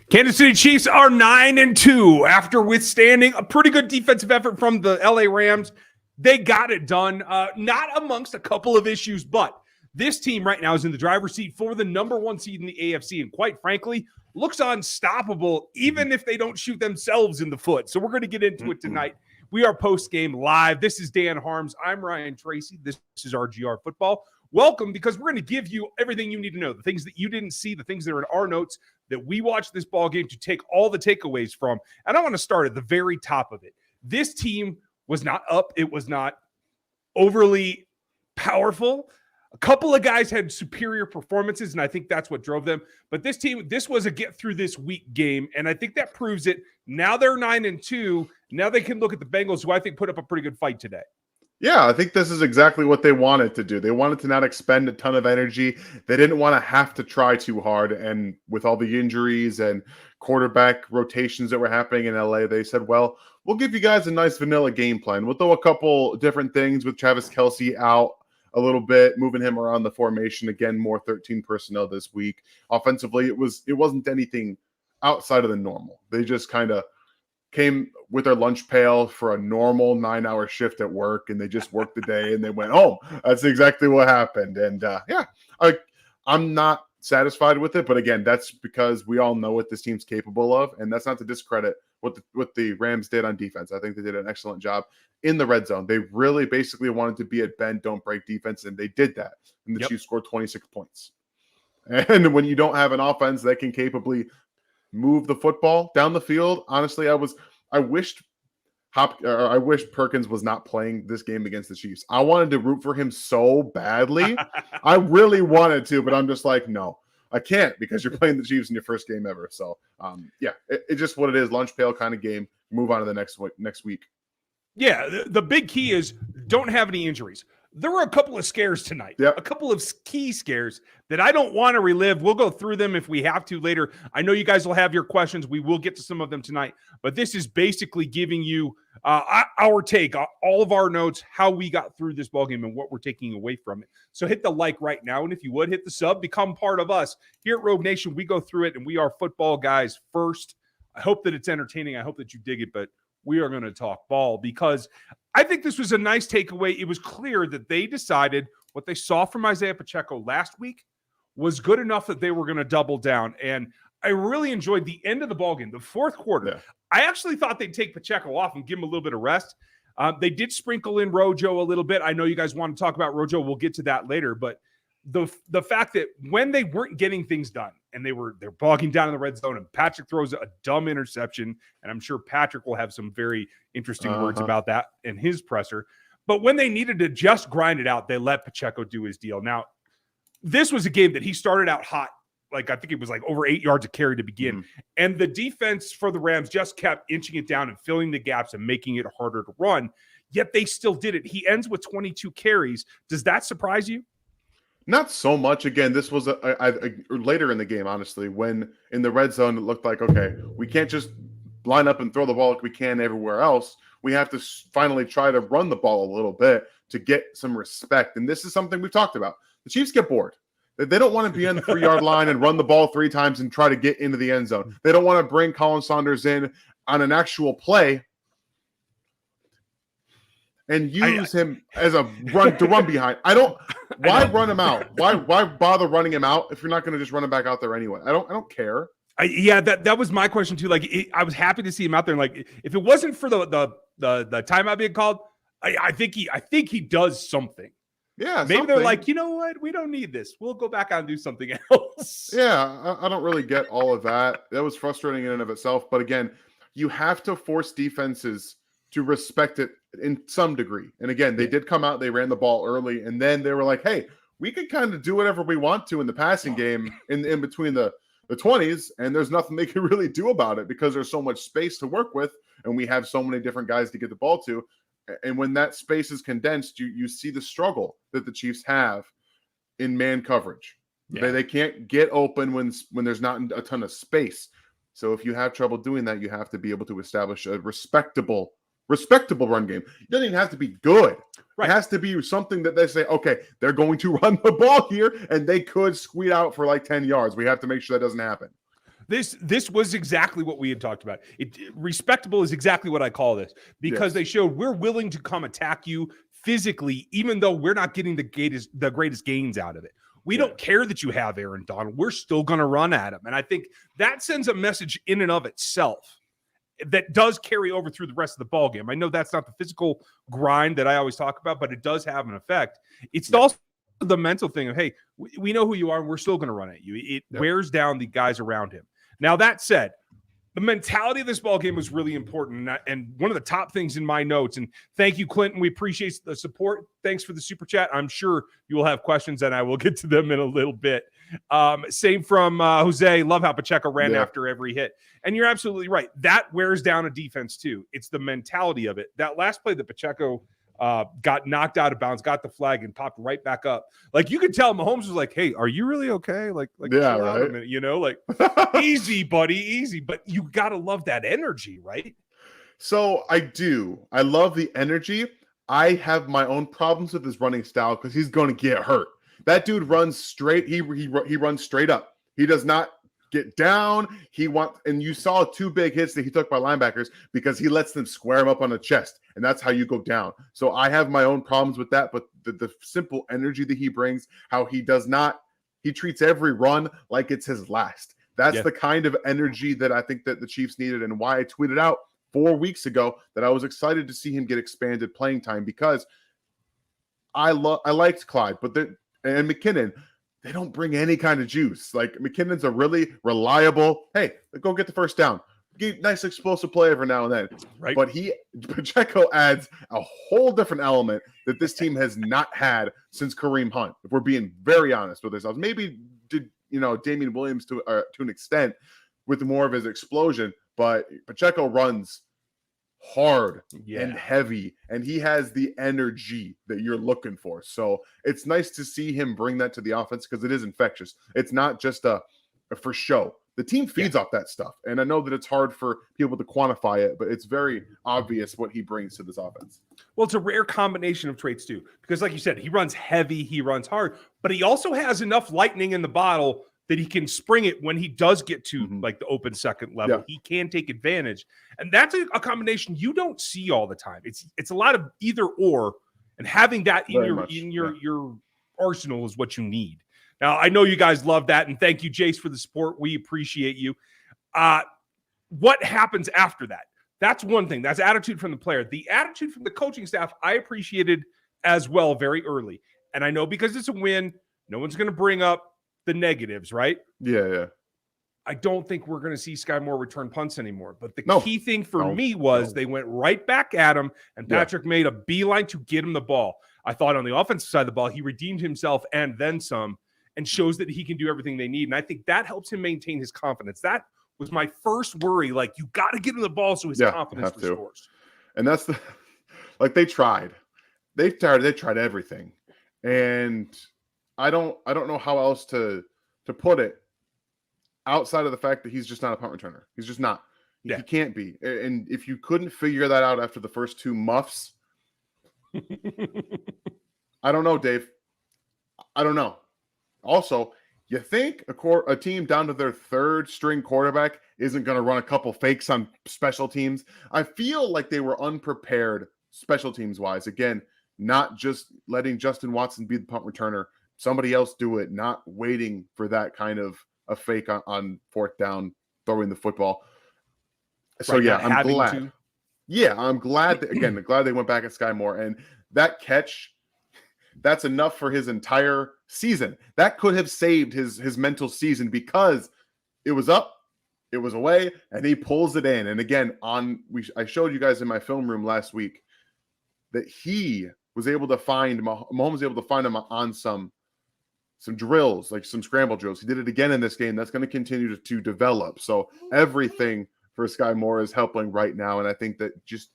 Kansas City Chiefs are 9-2 after withstanding a pretty good defensive effort from the LA Rams. They got it done, not amongst a couple of issues, but this team right now is in the driver's seat for the number one seed in the AFC, and quite frankly, looks unstoppable even if they don't shoot themselves in the foot. So we're going to get into it tonight. We are post-game live. This is Dan Harms. I'm Ryan Tracy. This is RGR Football. Welcome, because we're going to give you everything you need to know, the things that you didn't see, the things that are in our notes that we watched this ball game to take all the takeaways from. And I want to start at the very top of it. This team was not up. It was not overly powerful. A couple of guys had superior performances, and I think that's what drove them. But this team, this was a get-through-this-week game, and I think that proves it. Now they're 9-2. Now they can look at the Bengals, who I think put up a pretty good fight today. Yeah, I think this is exactly what they wanted to do. They wanted to not expend a ton of energy. They didn't want to have to try too hard. And with all the injuries and quarterback rotations that were happening in LA, they said, well, we'll give you guys a nice vanilla game plan. We'll throw a couple different things with Travis Kelce out a little bit, moving him around the formation. Again, more 13 personnel this week. Offensively, it wasn't anything outside of the normal. They just kind of came with their lunch pail for a normal 9-hour shift at work, and they just worked the day and they went home. That's exactly what happened. And I'm not satisfied with it, but again, that's because we all know what this team's capable of, and that's not to discredit what the Rams did on defense. I think they did an excellent job in the red zone. They really basically wanted to be at bend, don't break defense, and they did that. And the Chiefs scored 26 points. And when you don't have an offense that can capably move the football down the field, honestly, I wished Perkins was not playing this game against the Chiefs. I wanted to root for him so badly. I really wanted to, but I'm just like, no, I can't, because you're playing the Chiefs in your first game ever. So, it's just what it is. Lunch pail kind of game. Move on to the next week. Yeah, the big key is don't have any injuries. There were a couple of scares tonight, a couple of key scares that I don't want to relive. We'll go through them if we have to later. I know you guys will have your questions. We will get to some of them tonight, but this is basically giving you our take, all of our notes, how we got through this ballgame and what we're taking away from it. So hit the like right now, and if you would, hit the sub, become part of us. Here at Rogue Nation, we go through it, and we are football guys first. I hope that it's entertaining. I hope that you dig it, but we are going to talk ball, because I think this was a nice takeaway. It was clear that they decided what they saw from Isaiah Pacheco last week was good enough that they were going to double down. And I really enjoyed the end of the ballgame, the fourth quarter. Yeah. I actually thought they'd take Pacheco off and give him a little bit of rest. They did sprinkle in Rojo a little bit. I know you guys want to talk about Rojo. We'll get to that later. But the fact that when they weren't getting things done and they're bogging down in the red zone, and Patrick throws a dumb interception, and I'm sure Patrick will have some very interesting words about that in his presser. But when they needed to just grind it out, they let Pacheco do his deal. Now, this was a game that he started out hot. Like, I think it was like over 8 yards of carry to begin. And the defense for the Rams just kept inching it down and filling the gaps and making it harder to run. Yet they still did it. He ends with 22 carries. Does that surprise you? Not so much. Again, this was later in the game, honestly, when in the red zone, it looked like, okay, we can't just line up and throw the ball like we can everywhere else. We have to finally try to run the ball a little bit to get some respect. And this is something we've talked about. The Chiefs get bored. They don't want to be on the 3-yard line and run the ball 3 times and try to get into the end zone. They don't want to bring Colin Saunders in on an actual play and use him as a run behind. Why run him out? Why bother running him out if you're not going to just run him back out there anyway? I don't care. That was my question too. Like, I was happy to see him out there. And like, if it wasn't for the timeout being called, I think he does something. Yeah, maybe they're like, you know what? We don't need this. We'll go back out and do something else. Yeah, I don't really get all of that. That was frustrating in and of itself. But again, you have to force defenses to respect it in some degree. And again, they did come out, they ran the ball early, and then they were like, hey, we can kind of do whatever we want to in the passing game in between the 20s, and there's nothing they can really do about it because there's so much space to work with, and we have so many different guys to get the ball to. And when that space is condensed, you see the struggle that the Chiefs have in man coverage. Yeah. They can't get open when there's not a ton of space. So if you have trouble doing that, you have to be able to establish a respectable run game. It doesn't even have to be good. Right. It has to be something that they say, okay, they're going to run the ball here, and they could squeeze out for like 10 yards. We have to make sure that doesn't happen. This was exactly what we had talked about. Respectable is exactly what I call this, because they showed we're willing to come attack you physically, even though we're not getting the greatest gains out of it. We don't care that you have Aaron Donald. We're still going to run at him. And I think that sends a message in and of itself that does carry over through the rest of the ball game. I know that's not the physical grind that I always talk about, but it does have an effect. It's also the mental thing of, hey, we know who you are and we're still going to run at you. It wears down the guys around him. Now, that said, the mentality of this ball game was really important, and one of the top things in my notes, and thank you, Clinton. We appreciate the support. Thanks for the super chat. I'm sure you will have questions, and I will get to them in a little bit. Same from Jose. Love how Pacheco ran after every hit. And you're absolutely right. That wears down a defense, too. It's the mentality of it. That last play that Pacheco got knocked out of bounds, got the flag, and popped right back up. Like, you could tell Mahomes was like, hey, are you really okay? Like chill out a minute, like easy, buddy, easy. But you got to love that energy, right? So I do. I love the energy. I have my own problems with his running style because he's going to get hurt. That dude runs straight. He runs straight up. He does not get down. And you saw 2 big hits that he took by linebackers because he lets them square him up on the chest. And that's how you go down. So I have my own problems with that, but the simple energy that he brings, how he treats every run like it's his last. That's the kind of energy that I think that the Chiefs needed, and why I tweeted out 4 weeks ago that I was excited to see him get expanded playing time, because I liked Clyde, and McKinnon, they don't bring any kind of juice. Like, McKinnon's a really reliable, hey, go get the first down. Nice explosive play every now and then. Right. But Pacheco adds a whole different element that this team has not had since Kareem Hunt, if we're being very honest with ourselves. Maybe did Damian Williams to an extent with more of his explosion, but Pacheco runs hard and heavy, and he has the energy that you're looking for. So it's nice to see him bring that to the offense, because it is infectious. It's not just a for show. The team feeds off that stuff. And I know that it's hard for people to quantify it, but it's very obvious what he brings to this offense. Well, it's a rare combination of traits too, because like you said, he runs heavy, he runs hard, but he also has enough lightning in the bottle that he can spring it when he does get to like the open second level. He can take advantage. And that's a combination you don't see all the time. It's a lot of either or, and having that in your arsenal is what you need. Now, I know you guys love that, and thank you, Jace, for the support. We appreciate you. What happens after that? That's one thing. That's attitude from the player. The attitude from the coaching staff, I appreciated as well very early. And I know because it's a win, no one's going to bring up the negatives, right? Yeah. I don't think we're going to see Sky Moore return punts anymore. But the key thing for me was they went right back at him, and Patrick made a beeline to get him the ball. I thought on the offensive side of the ball, he redeemed himself and then some, and shows that he can do everything they need. And I think that helps him maintain his confidence. That was my first worry. Like, you got to get him the ball so his confidence restores. And that's they tried. They tried everything. And I don't know how else to put it outside of the fact that he's just not a punt returner. He's just not. He can't be. And if you couldn't figure that out after the first 2 muffs, I don't know, Dave. I don't know. Also, you think a team down to their 3rd string quarterback isn't going to run a couple fakes on special teams? I feel like they were unprepared special teams wise. Again, not just letting Justin Watson be the punt returner, somebody else do it, not waiting for that kind of a fake on 4th down, throwing the football. So I'm glad. I'm glad that, glad they went back at Sky Moore, and that catch, that's enough for his entire season. That could have saved his mental season, because it was up, it was away, and he pulls it in. And again, I showed you guys in my film room last week that he was able to find Mahomes was able to find him on some drills, like some scramble drills. He did it again in this game. That's going to continue to develop. So everything for Sky Moore is helping right now, and I think that just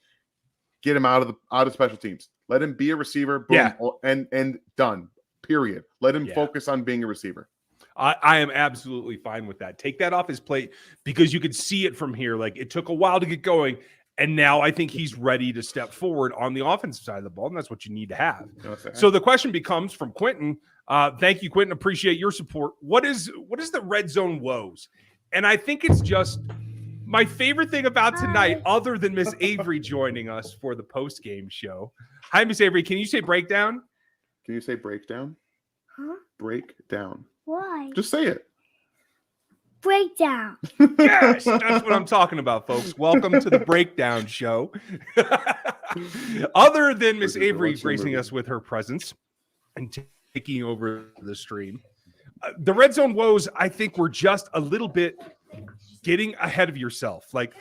get him out of special teams. Let him be a receiver, boom, and done. Period. Let him focus on being a receiver. I am absolutely fine with that. Take that off his plate, because you could see it from here. Like, it took a while to get going, and now I think he's ready to step forward on the offensive side of the ball, and that's what you need to have. So the question becomes from Quentin. Thank you, Quentin. Appreciate your support. What is the red zone woes? And I think it's just my favorite thing about tonight, other than Miss Avery joining us for the post-game show. Hi, Miss Avery. Can you say breakdown? Can you say breakdown? Huh? Breakdown. Why? Just say it. Breakdown. Yes, that's what I'm talking about, folks. Welcome to the breakdown show. Other than Miss Avery gracing us with her presence and taking over the stream, the red zone woes, I think, were just a little bit getting ahead of yourself. Like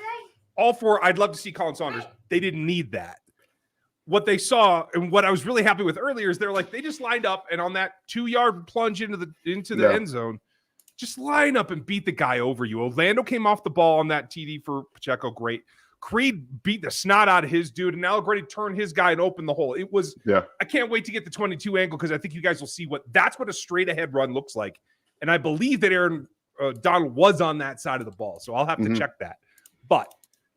all four, I'd love to see Colin Saunders. They didn't need that. What they saw and what I was really happy with earlier is they're like, they just lined up and on that 2-yard plunge into the end zone, just line up and beat the guy over you. Orlando came off the ball on that TD for Pacheco. Great. Creed beat the snot out of his dude, and Allegretti turned his guy and opened the hole. It was, I can't wait to get the 22 angle because I think you guys will see that's what a straight ahead run looks like. And I believe that Aaron Donald was on that side of the ball. So I'll have to check that. But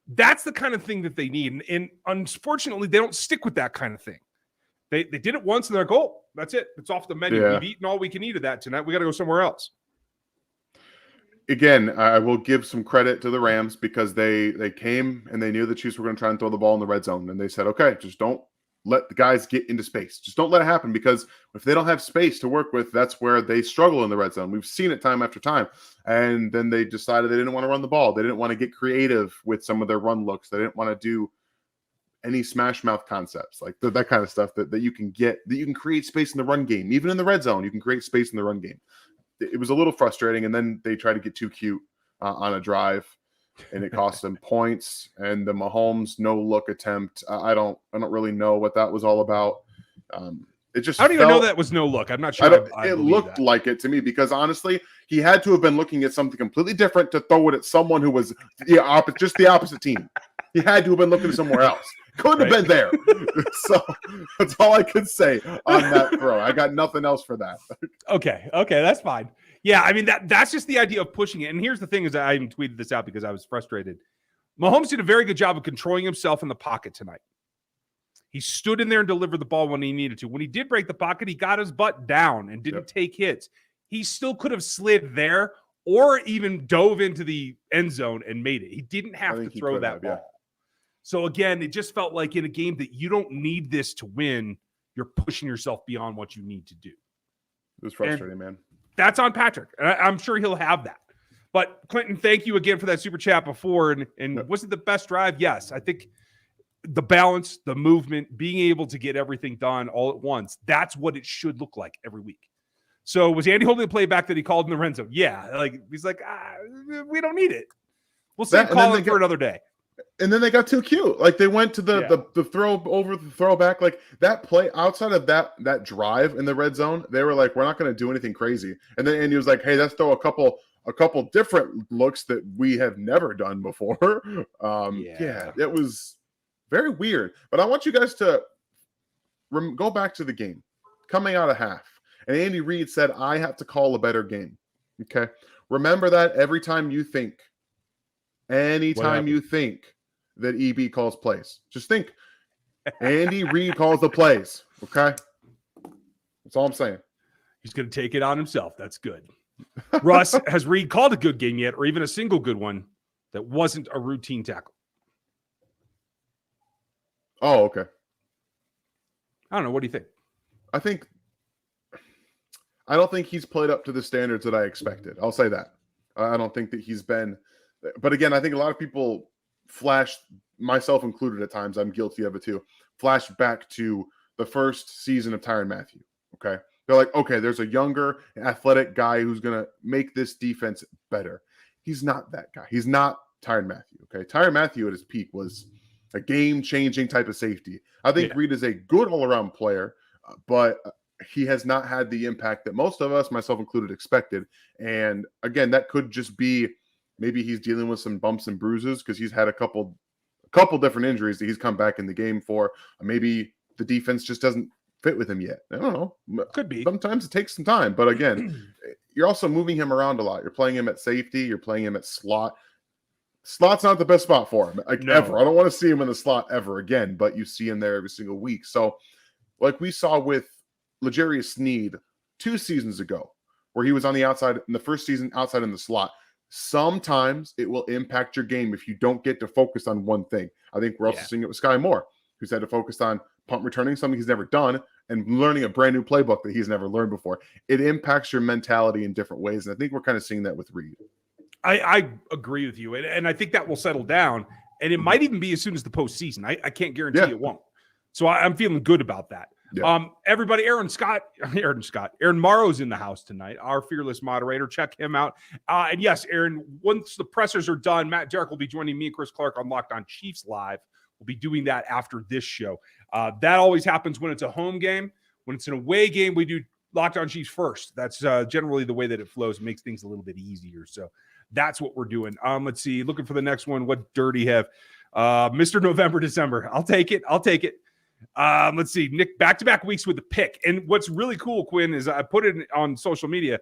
that's the kind of thing that they need. And unfortunately, they don't stick with that kind of thing. They did it once and they're like, oh, that's it. It's off the menu. We've eaten all we can eat of that tonight. We got to go somewhere else. Again, I will give some credit to the Rams because they came and they knew the Chiefs were going to try and throw the ball in the red zone. And they said, okay, just don't let the guys get into space. Just don't let it happen because if they don't have space to work with, that's where they struggle in the red zone. We've seen it time after time. And then they decided they didn't want to run the ball. They didn't want to get creative with some of their run looks. They didn't want to do any smash mouth concepts, like that kind of stuff that you can get, that you can create space in the run game. Even in the red zone, you can create space in the run game. It was a little frustrating, and then they tried to get too cute on a drive, and it cost them points. And the Mahomes no-look attempt, I don't really know what that was all about. It just I don't even know that was no look. I'm not sure. It looked like it to me because honestly, he had to have been looking at something completely different to throw it at someone who was just the opposite team. He had to have been looking somewhere else. Couldn't have been there. So that's all I could say on that throw. I got nothing else for that. Okay, that's fine. Yeah, I mean that's just the idea of pushing it. And here's the thing: is I even tweeted this out because I was frustrated. Mahomes did a very good job of controlling himself in the pocket tonight. He stood in there and delivered the ball when he needed to. When he did break the pocket, he got his butt down and didn't take hits. He still could have slid there or even dove into the end zone and made it. He didn't have to throw that ball. Yeah. So again, it just felt like in a game that you don't need this to win, you're pushing yourself beyond what you need to do. It was frustrating, man. That's on Patrick. I'm sure he'll have that. But Clinton, thank you again for that super chat before. And was it the best drive? Yes. I think the balance, the movement, being able to get everything done all at once, that's what it should look like every week. So was Andy holding the play back that he called in the red zone? Yeah. He's like, we don't need it. We'll save calling for another day. And then they got too cute. Like they went to the throw over the throwback. Like that play outside of that drive in the red zone, they were like, we're not going to do anything crazy. And then Andy was like, hey, let's throw a couple different looks that we have never done before. It was very weird. But I want you guys to go back to the game coming out of half. And Andy Reid said, I have to call a better game. Okay. Remember that every time you think. Anytime you think that EB calls plays, just think Andy Reid calls the plays. Okay. That's all I'm saying. He's going to take it on himself. That's good. Russ, has Reid called a good game yet, or even a single good one that wasn't a routine tackle? Oh, okay. I don't know. What do you think? I don't think he's played up to the standards that I expected. I'll say that. I don't think that he's been. But again, I think a lot of people flash, myself included at times, I'm guilty of it too, flash back to the first season of Tyrann Mathieu, okay? They're like, okay, there's a younger, athletic guy who's going to make this defense better. He's not that guy. He's not Tyrann Mathieu, okay? Tyrann Mathieu at his peak was a game-changing type of safety. I think Reid is a good all-around player, but he has not had the impact that most of us, myself included, expected. And again, that could just be maybe he's dealing with some bumps and bruises because he's had a couple different injuries that he's come back in the game for. Maybe the defense just doesn't fit with him yet. I don't know. Could be. Sometimes it takes some time. But again, you're also moving him around a lot. You're playing him at safety. You're playing him at slot. Slot's not the best spot for him, ever. I don't want to see him in the slot ever again, but you see him there every single week. So like we saw with L'Jarius Sneed 2 seasons ago, where he was on the outside in the first season, outside in the slot. sometimes it will impact your game if you don't get to focus on one thing. I think we're also seeing it with Sky Moore, who's had to focus on punt returning, something he's never done, and learning a brand new playbook that he's never learned before. It impacts your mentality in different ways, and I think we're kind of seeing that with Reed. I agree with you, and I think that will settle down, and it might even be as soon as the postseason. I can't guarantee it won't. So I'm feeling good about that. Yeah. Everybody, Aaron Morrow's in the house tonight, our fearless moderator. Check him out. And yes, Aaron, once the pressers are done, Matt Derrick will be joining me and Chris Clark on Locked On Chiefs Live. We'll be doing that after this show. That always happens when it's a home game. When it's an away game, we do Locked On Chiefs first. That's generally the way that it flows. It makes things a little bit easier. So that's what we're doing. Let's see. Looking for the next one. What dirty have? Mr. November, December. I'll take it. Let's see. Nick, back-to-back weeks with the pick. And what's really cool, Quinn, is I put it on social media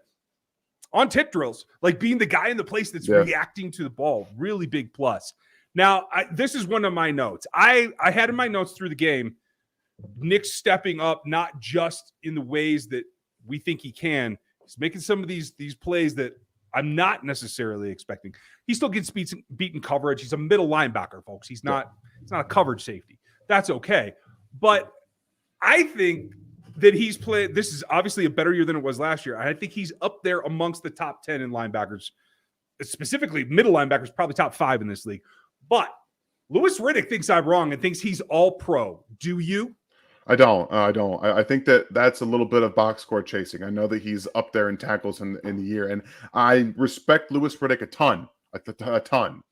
on tip drills, like being the guy in the place that's reacting to the ball. Really big plus. Now, this is one of my notes. I had in my notes through the game, Nick stepping up, not just in the ways that we think he can. He's making some of these plays that I'm not necessarily expecting. He still gets beaten coverage. He's a middle linebacker, folks. He's not a coverage safety. That's okay. But I think that he's played. This is obviously a better year than it was last year. I think he's up there amongst the top 10 in linebackers, specifically middle linebackers, probably top 5 in this league. But Louis Riddick thinks I'm wrong and thinks he's all pro. Do you? I don't. I think that's a little bit of box score chasing. I know that he's up there in tackles in the year, and I respect Louis Riddick a ton.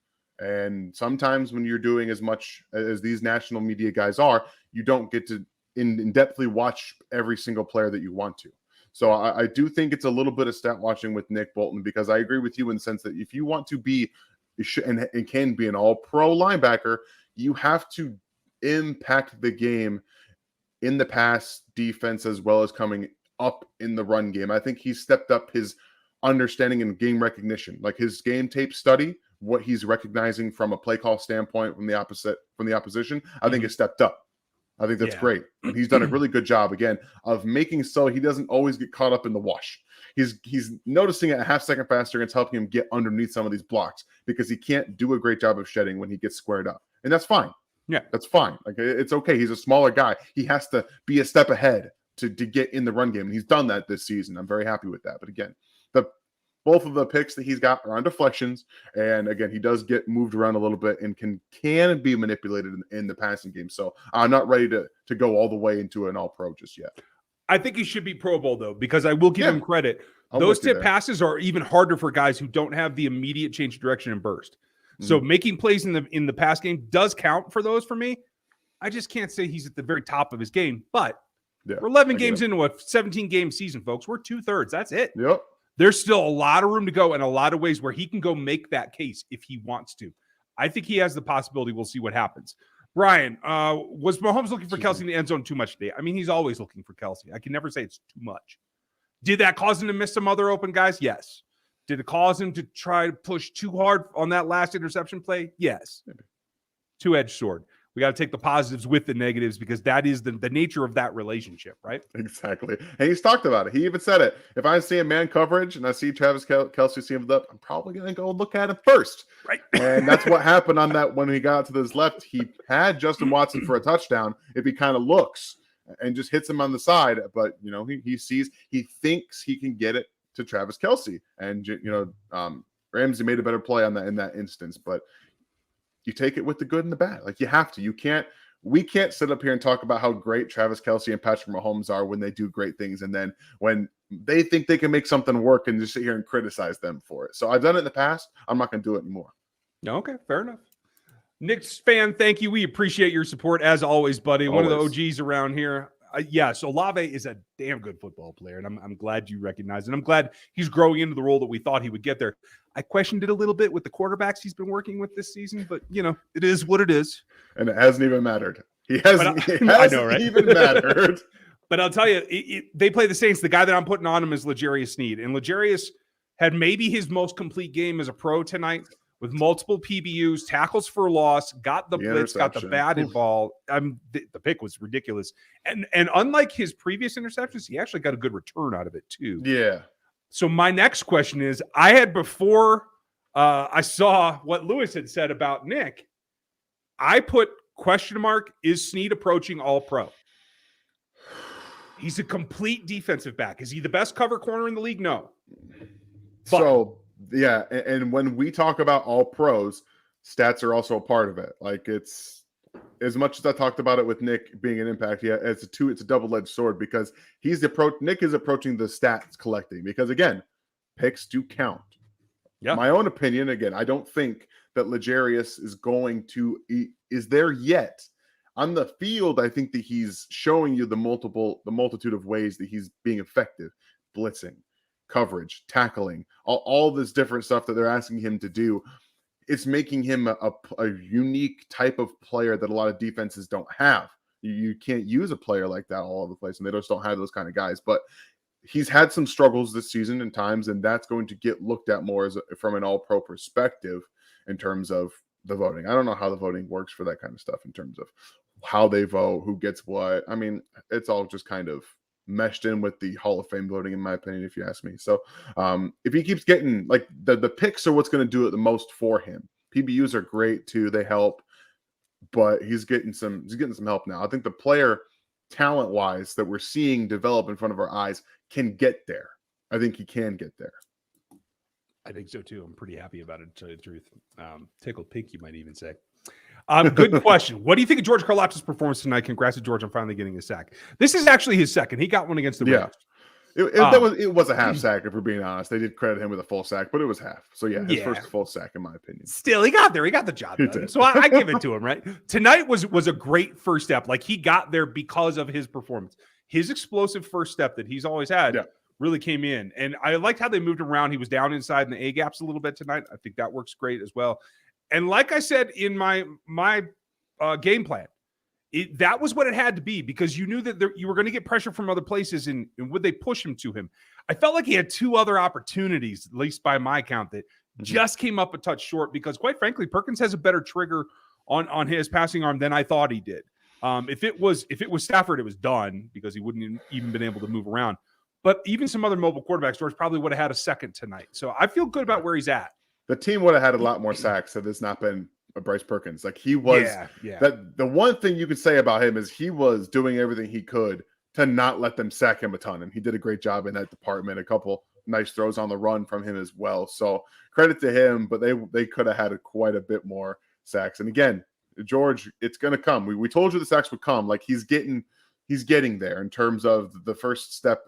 And sometimes when you're doing as much as these national media guys are, you don't get to in-depthly watch every single player that you want to. So I do think it's a little bit of stat watching with Nick Bolton, because I agree with you in the sense that if you want to be and can be an all-pro linebacker, you have to impact the game in the pass defense as well as coming up in the run game. I think he's stepped up his understanding and game recognition, like his game tape study, what he's recognizing from a play call standpoint from the opposition. I think has stepped up. I think that's great. And he's done a really good job, again, of making so he doesn't always get caught up in the wash. He's noticing it a half second faster, and it's helping him get underneath some of these blocks because he can't do a great job of shedding when he gets squared up. And that's fine. Yeah, that's fine. Like, it's okay. He's a smaller guy. He has to be a step ahead to get in the run game. And he's done that this season. I'm very happy with that. But again, both of the picks that he's got are on deflections. And again, he does get moved around a little bit and can be manipulated in the passing game. So I'm not ready to go all the way into an all-pro just yet. I think he should be Pro Bowl, though, because I will give him credit. Those tip passes are even harder for guys who don't have the immediate change of direction and burst. So making plays in the pass game does count for those for me. I just can't say he's at the very top of his game, but we're 11 games into a 17-game season, folks. We're 2/3. That's it. Yep. There's still a lot of room to go and a lot of ways where he can go make that case if he wants to. I think he has the possibility. We'll see what happens. Brian, was Mahomes looking for Kelce in the end zone too much today? I mean, he's always looking for Kelce. I can never say it's too much. Did that cause him to miss some other open guys? Yes. Did it cause him to try to push too hard on that last interception play? Yes. Two-edged sword. We got to take the positives with the negatives because that is the nature of that relationship, right? Exactly. And he's talked about it. He even said it. If I see a man coverage and I see Travis Kelce seemed up, I'm probably going to go look at him first. Right. And that's what happened on that when he got to his left. He had Justin Watson for a touchdown if he kind of looks and just hits him on the side. But, he thinks he can get it to Travis Kelce. And, Ramsey made a better play on that in that instance. But you take it with the good and the bad. Like, you have to. We can't sit up here and talk about how great Travis Kelce and Patrick Mahomes are when they do great things. And then when they think they can make something work and just sit here and criticize them for it. So I've done it in the past. I'm not going to do it anymore. Okay, fair enough. Knicks fan, thank you. We appreciate your support as always, buddy. Always. One of the OGs around here. So Olave is a damn good football player, and I'm glad you recognize it. I'm glad he's growing into the role that we thought he would get there. I questioned it a little bit with the quarterbacks he's been working with this season, but, it is what it is. And it hasn't even mattered. It hasn't even mattered. But I'll tell you, they play the Saints. The guy that I'm putting on him is L'Jarius Sneed, and L'Jarius had maybe his most complete game as a pro tonight, with multiple PBUs, tackles for loss, got the blitz, got the batted ball. The pick was ridiculous. And unlike his previous interceptions, he actually got a good return out of it too. Yeah. So my next question is, I had before I saw what Lewis had said about Nick. I put question mark, is Sneed approaching all pro? He's a complete defensive back. Is he the best cover corner in the league? No. But, so, yeah. And when we talk about all pros, stats are also a part of it. Like, it's as much as I talked about it with Nick being an impact, yeah, it's a double-edged sword because Nick is approaching the stats collecting because, again, picks do count. Yeah. My own opinion, again, I don't think that L'Jarius is there yet. On the field, I think that he's showing you the multitude of ways that he's being effective. Blitzing, coverage, tackling, all this different stuff that they're asking him to do. It's making him a unique type of player that a lot of defenses don't have. You can't use a player like that all over the place, and they just don't have those kind of guys. But he's had some struggles this season in times, and that's going to get looked at more from an all-pro perspective in terms of the voting. I don't know how the voting works for that kind of stuff in terms of how they vote, who gets what. I mean, it's all just kind of meshed in with the Hall of Fame voting, in my opinion, if you ask me. So if he keeps getting, like, the picks are what's going to do it the most for him. PBUs are great too. They help, but he's getting some help now. I think the player talent-wise that we're seeing develop in front of our eyes can get there. I think he can get there. I think so too. I'm pretty happy about it, to tell you the truth. Tickled pink, you might even say. Good question. What do you think of George Karlaftis' performance tonight? Congrats to George on finally getting a sack. This is actually his second. He got one against the Rams. It was a half sack, if we're being honest. They did credit him with a full sack, but it was half. So, his first full sack, in my opinion. Still, he got there. He got the job done. So I give it to him, right? Tonight was a great first step. Like, he got there because of his performance. His explosive first step that he's always had really came in. And I liked how they moved around. He was down inside in the A-gaps a little bit tonight. I think that works great as well. And like I said in my game plan, that was what it had to be, because you knew that you were going to get pressure from other places, and would they push him to him? I felt like he had two other opportunities, at least by my count, that just came up a touch short, because quite frankly, Perkins has a better trigger on his passing arm than I thought he did. If it was Stafford, it was done, because he wouldn't even been able to move around. But even some other mobile quarterbacks, George probably would have had a second tonight. So I feel good about where he's at. The team would have had a lot more sacks had this not been a Bryce Perkins. Like, he was that the one thing you could say about him is he was doing everything he could to not let them sack him a ton. And he did a great job in that department. A couple nice throws on the run from him as well. So credit to him, but they could have had quite a bit more sacks. And again, George, it's going to come. We told you the sacks would come. Like, he's getting there in terms of the first step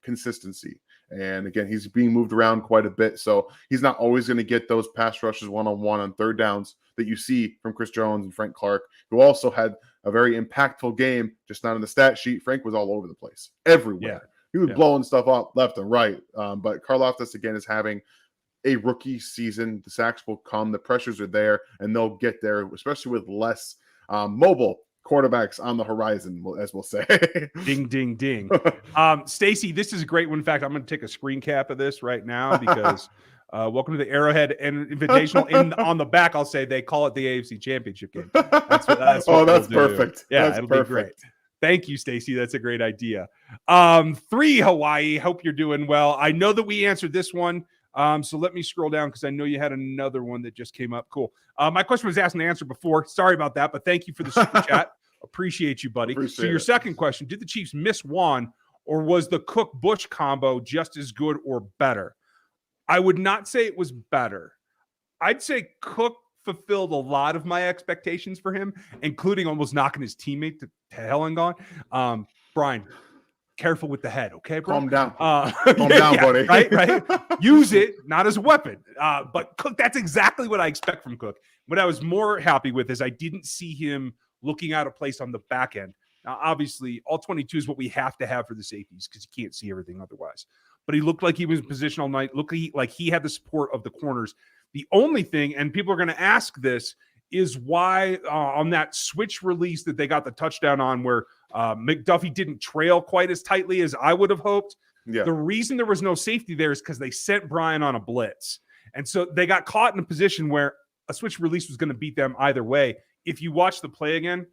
consistency. And again, he's being moved around quite a bit. So he's not always going to get those pass rushes one-on-one on third downs that you see from Chris Jones and Frank Clark, who also had a very impactful game, just not in the stat sheet. Frank was all over the place, everywhere. He was blowing stuff up left and right. But Karlaftis, again, is having a rookie season. The sacks will come. The pressures are there, and they'll get there, especially with less mobile quarterbacks on the horizon, as we'll say. Ding, ding, ding. Stacy, this is a great one. In fact, I'm going to take a screen cap of this right now, because welcome to the Arrowhead and Invitational. On the back, I'll say they call it the AFC Championship game. That's perfect. Yeah, that's it'll perfect. be great. Thank you, Stacy. That's a great idea. 3 Hawaii. Hope you're doing well. I know that we answered this one. So let me scroll down, because I know you had another one that just came up. Cool. My question was asked and answered before. Sorry about that, but thank you for the super chat. Appreciate you, buddy. So your second question, did the Chiefs miss Juan, or was the Cook-Bush combo just as good or better? I would not say it was better. I'd say Cook fulfilled a lot of my expectations for him, including almost knocking his teammate to hell and gone. Brian, careful with the head, okay, bro? Calm down. Calm down, buddy. Right? Use it, not as a weapon. But Cook, that's exactly what I expect from Cook. What I was more happy with is I didn't see him looking out of place on the back end. Now, obviously, all 22 is what we have to have for the safeties, because you can't see everything otherwise. But he looked like he was in position all night, looked like he had the support of the corners. The only thing, and people are going to ask this, is why on that switch release that they got the touchdown on, where McDuffie didn't trail quite as tightly as I would have hoped. Yeah. The reason there was no safety there is because they sent Brian on a blitz. And so they got caught in a position where a switch release was going to beat them either way. If you watch the play again,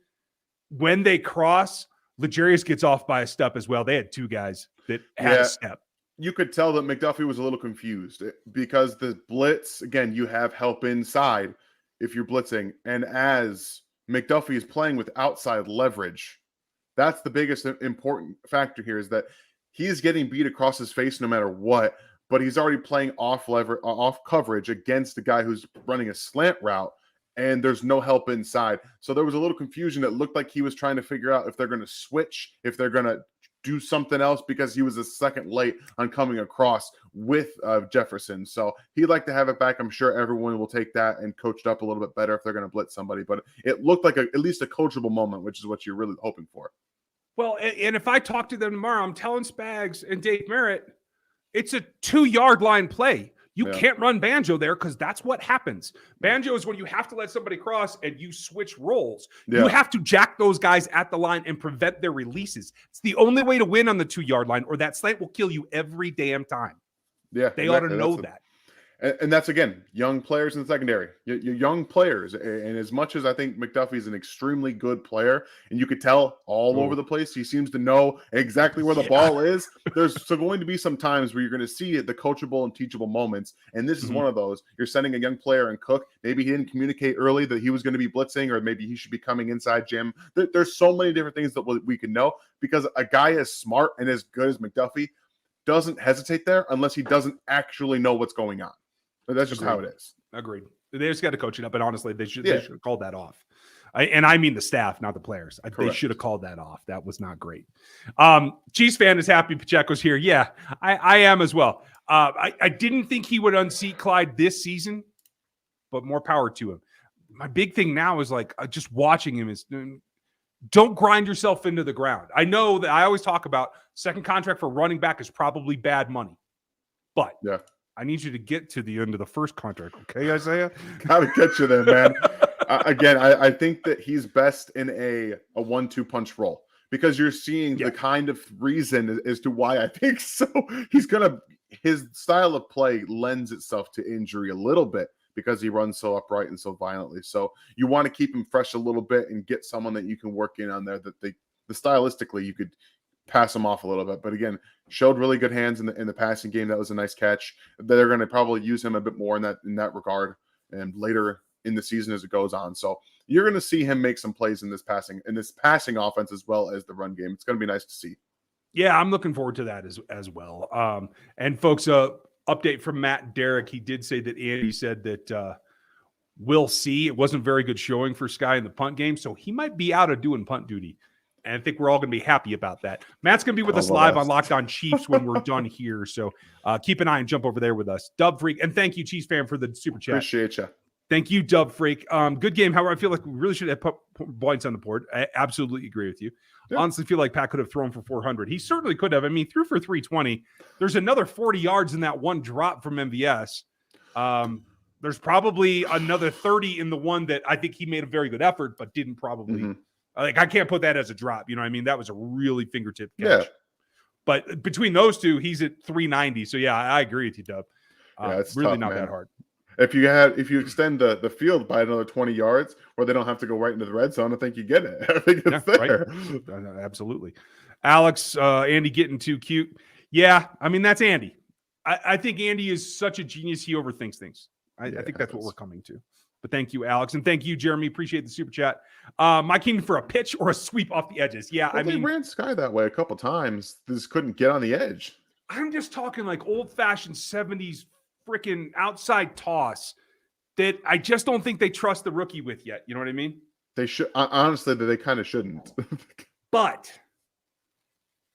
when they cross, L'Jarius gets off by a step as well. They had two guys that had a step. you could tell that McDuffie was a little confused because the blitz, again, you have help inside if you're blitzing. And as McDuffie is playing with outside leverage, that's the biggest important factor here, is that he is getting beat across his face no matter what, but he's already playing off coverage against the guy who's running a slant route, and there's no help inside. So there was a little confusion. It looked like he was trying to figure out if they're going to switch, if they're going to do something else, because he was a second late on coming across with Jefferson. So he'd like to have it back. I'm sure everyone will take that and coach it up a little bit better if they're going to blitz somebody. But it looked like at least a coachable moment, which is what you're really hoping for. Well, and if I talk to them tomorrow, I'm telling Spags and Dave Merritt, it's a 2-yard line play. You can't run Banjo there because that's what happens. Banjo is when you have to let somebody cross and you switch roles. Yeah. You have to jack those guys at the line and prevent their releases. It's the only way to win on the 2-yard line, or that slant will kill you every damn time. Yeah, they ought to know that. And that's, again, young players in the secondary. You're young players. And as much as I think McDuffie's an extremely good player, and you could tell all over the place, he seems to know exactly where the ball is. There's going to be some times where you're going to see the coachable and teachable moments. And this is one of those. You're sending a young player and Cook. Maybe he didn't communicate early that he was going to be blitzing, or maybe he should be coming inside Jim. There's so many different things that we can know, because a guy as smart and as good as McDuffie doesn't hesitate there unless he doesn't actually know what's going on. That's just how it is. Agreed. They just got to coach it up, and honestly, they should have called that off. I mean the staff, not the players. They should have called that off. That was not great. Chiefs fan is happy Pacheco's here. Yeah, I am as well. I didn't think he would unseat Clyde this season, but more power to him. My big thing now is just watching him is don't grind yourself into the ground. I know that I always talk about second contract for running back is probably bad money, but I need you to get to the end of the first contract, okay, Isaiah? Got to get you there, man. Again, I think that he's best in a 1-2 punch role, because you're seeing the kind of reason as to why I think so. His style of play lends itself to injury a little bit because he runs so upright and so violently. So you want to keep him fresh a little bit and get someone that you can work in on there that the stylistically you could pass him off a little bit. But again, showed really good hands in the passing game. That was a nice catch. They're going to probably use him a bit more in that regard, and later in the season as it goes on. So you're going to see him make some plays in this passing offense as well as the run game. It's going to be nice to see. Yeah, I'm looking forward to that as well. And folks, update from Matt Derrick. He did say that Andy said that we'll see. It wasn't very good showing for Sky in the punt game, so he might be out of doing punt duty. And I think we're all going to be happy about that. Matt's going to be with us live on Locked On Chiefs when we're done here. So keep an eye and jump over there with us. Dub Freak. And thank you, Chiefs fan, for the super chat. Appreciate you. Thank you, Dub Freak. Good game. However, I feel like we really should have put points on the board. I absolutely agree with you. Yeah. Honestly, feel like Pat could have thrown for 400. He certainly could have. I mean, threw for 320. There's another 40 yards in that one drop from MVS. There's probably another 30 in the one that I think he made a very good effort, but didn't probably. I can't put that as a drop. You know what I mean? That was a really fingertip catch. Yeah. But between those two, he's at 390. So, yeah, I agree with you, Dub. It's really tough, not man. that hard. If you extend the field by another 20 yards where they don't have to go right into the red zone, I think you get it. I think it's there. Right. Absolutely. Alex, Andy getting too cute. Yeah, I mean, that's Andy. I think Andy is such a genius. He overthinks things. I think that's what we're coming to. But thank you, Alex. And thank you, Jeremy. Appreciate the super chat. Mike Keenan for a pitch or a sweep off the edges. Yeah, well, they ran Sky that way a couple times. They just couldn't get on the edge. I'm just talking like old-fashioned 70s freaking outside toss that I just don't think they trust the rookie with yet. You know what I mean? They should. Honestly, they kind of shouldn't. But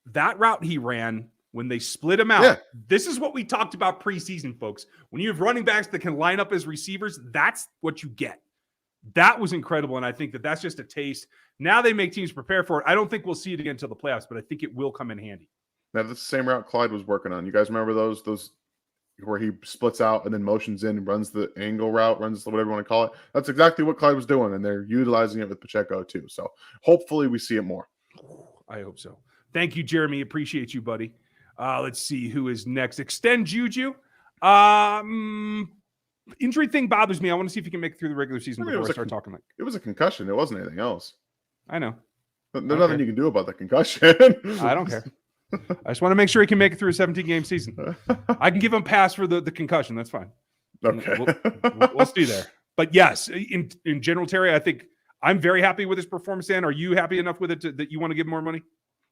that route he ran, when they split him out, this is what we talked about preseason, folks. When you have running backs that can line up as receivers, that's what you get. That was incredible, and I think that's just a taste. Now they make teams prepare for it. I don't think we'll see it again until the playoffs, but I think it will come in handy. Now, that's the same route Clyde was working on. You guys remember those where he splits out and then motions in and runs the angle route, runs whatever you want to call it? That's exactly what Clyde was doing, and they're utilizing it with Pacheco too. So hopefully we see it more. I hope so. Thank you, Jeremy. Appreciate you, buddy. Let's see who is next. Extend Juju. Injury thing bothers me. I want to see if he can make it through the regular season before I start talking. It was a concussion. It wasn't anything else. I know. There's nothing you can do about the concussion. I don't care. I just want to make sure he can make it through a 17-game season. I can give him a pass for the concussion. That's fine. Okay. We'll see there. But yes, in general, Terry, I think I'm very happy with his performance. Dan, are you happy enough with it that you want to give him more money?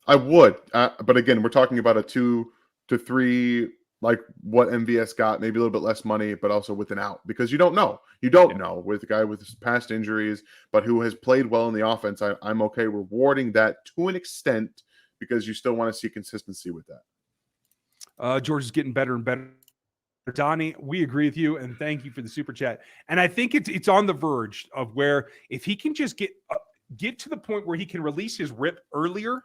I would. But again, we're talking about a 2 to 3, like what MVS got, maybe a little bit less money, but also with an out, because you don't know. You don't know with a guy with past injuries, but who has played well in the offense. I'm okay rewarding that to an extent, because you still want to see consistency with that. George is getting better and better. Donnie, we agree with you, and thank you for the super chat. And I think it's on the verge of where if he can just get to the point where he can release his rip earlier,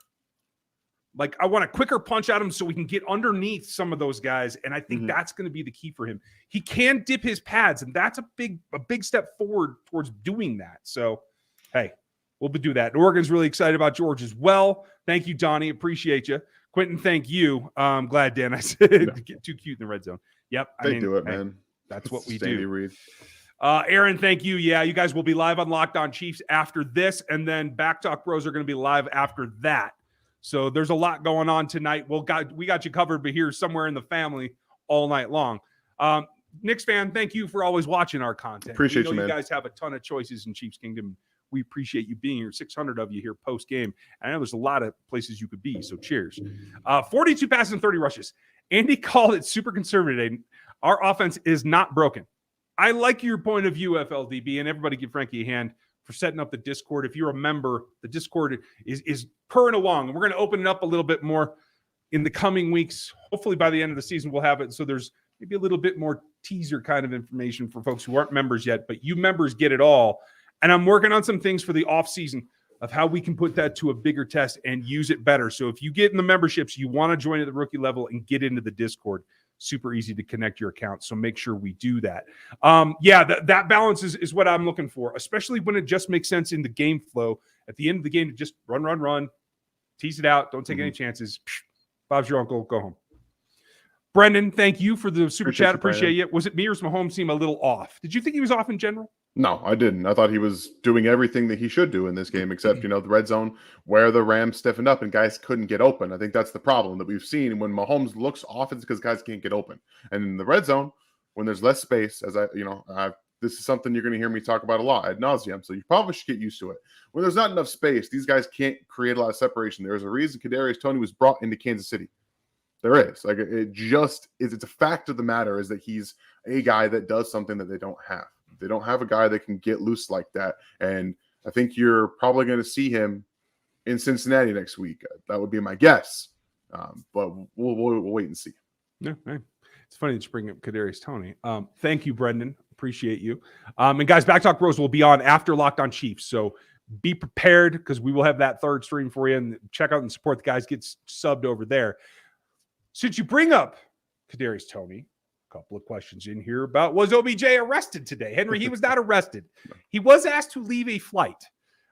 like I want a quicker punch at him so we can get underneath some of those guys, and I think that's going to be the key for him. He can dip his pads, and that's a big step forward towards doing that. So, hey, we'll do that. Oregon's really excited about George as well. Thank you, Donnie. Appreciate you. Quentin, thank you. I'm glad, Dan, I said get too cute in the red zone. Yep. They do it, man. That's what we Sandy do. Reed. Aaron, thank you. Yeah, you guys will be live on Locked On Chiefs after this, and then Back Talk Bros are going to be live after that. So there's a lot going on tonight. We got you covered, but here somewhere in the family all night long. Knicks fan, thank you for always watching our content. Appreciate you, man. You guys have a ton of choices in Chiefs Kingdom. We appreciate you being here. 600 of you here post game. I know there's a lot of places you could be, so cheers. 42 passes and 30 rushes. Andy called it super conservative. Our offense is not broken. I like your point of view, FLDB, and everybody give Frankie a hand for setting up the Discord. If you remember, the Discord is purring along. We're going to open it up a little bit more in the coming weeks. Hopefully by the end of the season, we'll have it. So there's maybe a little bit more teaser kind of information for folks who aren't members yet, but you members get it all. And I'm working on some things for the off season of how we can put that to a bigger test and use it better. So if you get in the memberships, you want to join at the rookie level and get into the Discord. Super easy to connect your account. So make sure we do that. That balance is what I'm looking for, especially when it just makes sense in the game flow. At the end of the game, to just run, tease it out. Don't take any chances. Bob's your uncle. Go home. Brendan, thank you for the super chat. Appreciate you. Was it me or does Mahomes seem a little off? Did you think he was off in general? No, I didn't. I thought he was doing everything that he should do in this game, except, the red zone where the Rams stiffened up and guys couldn't get open. I think that's the problem that we've seen. When Mahomes looks off, it's because guys can't get open. And in the red zone, when there's less space, this is something you're going to hear me talk about a lot ad nauseum. So you probably should get used to it. When there's not enough space, these guys can't create a lot of separation. There's a reason Kadarius Toney was brought into Kansas City. There is. Like, it just is. It's a fact of the matter is that he's a guy that does something that they don't have. They don't have a guy that can get loose like that. And I think you're probably going to see him in Cincinnati next week. That would be my guess. But we'll wait and see. Yeah, hey. It's funny that you bring up Kadarius Toney. Thank you, Brendan. Appreciate you. And guys, Back Talk Bros will be on after Locked On Chiefs. So be prepared because we will have that third stream for you. And check out and support the guys. Get subbed over there. Since you bring up Kadarius Toney, couple of questions in here about, was OBJ arrested today? Henry, he was not arrested. He was asked to leave a flight.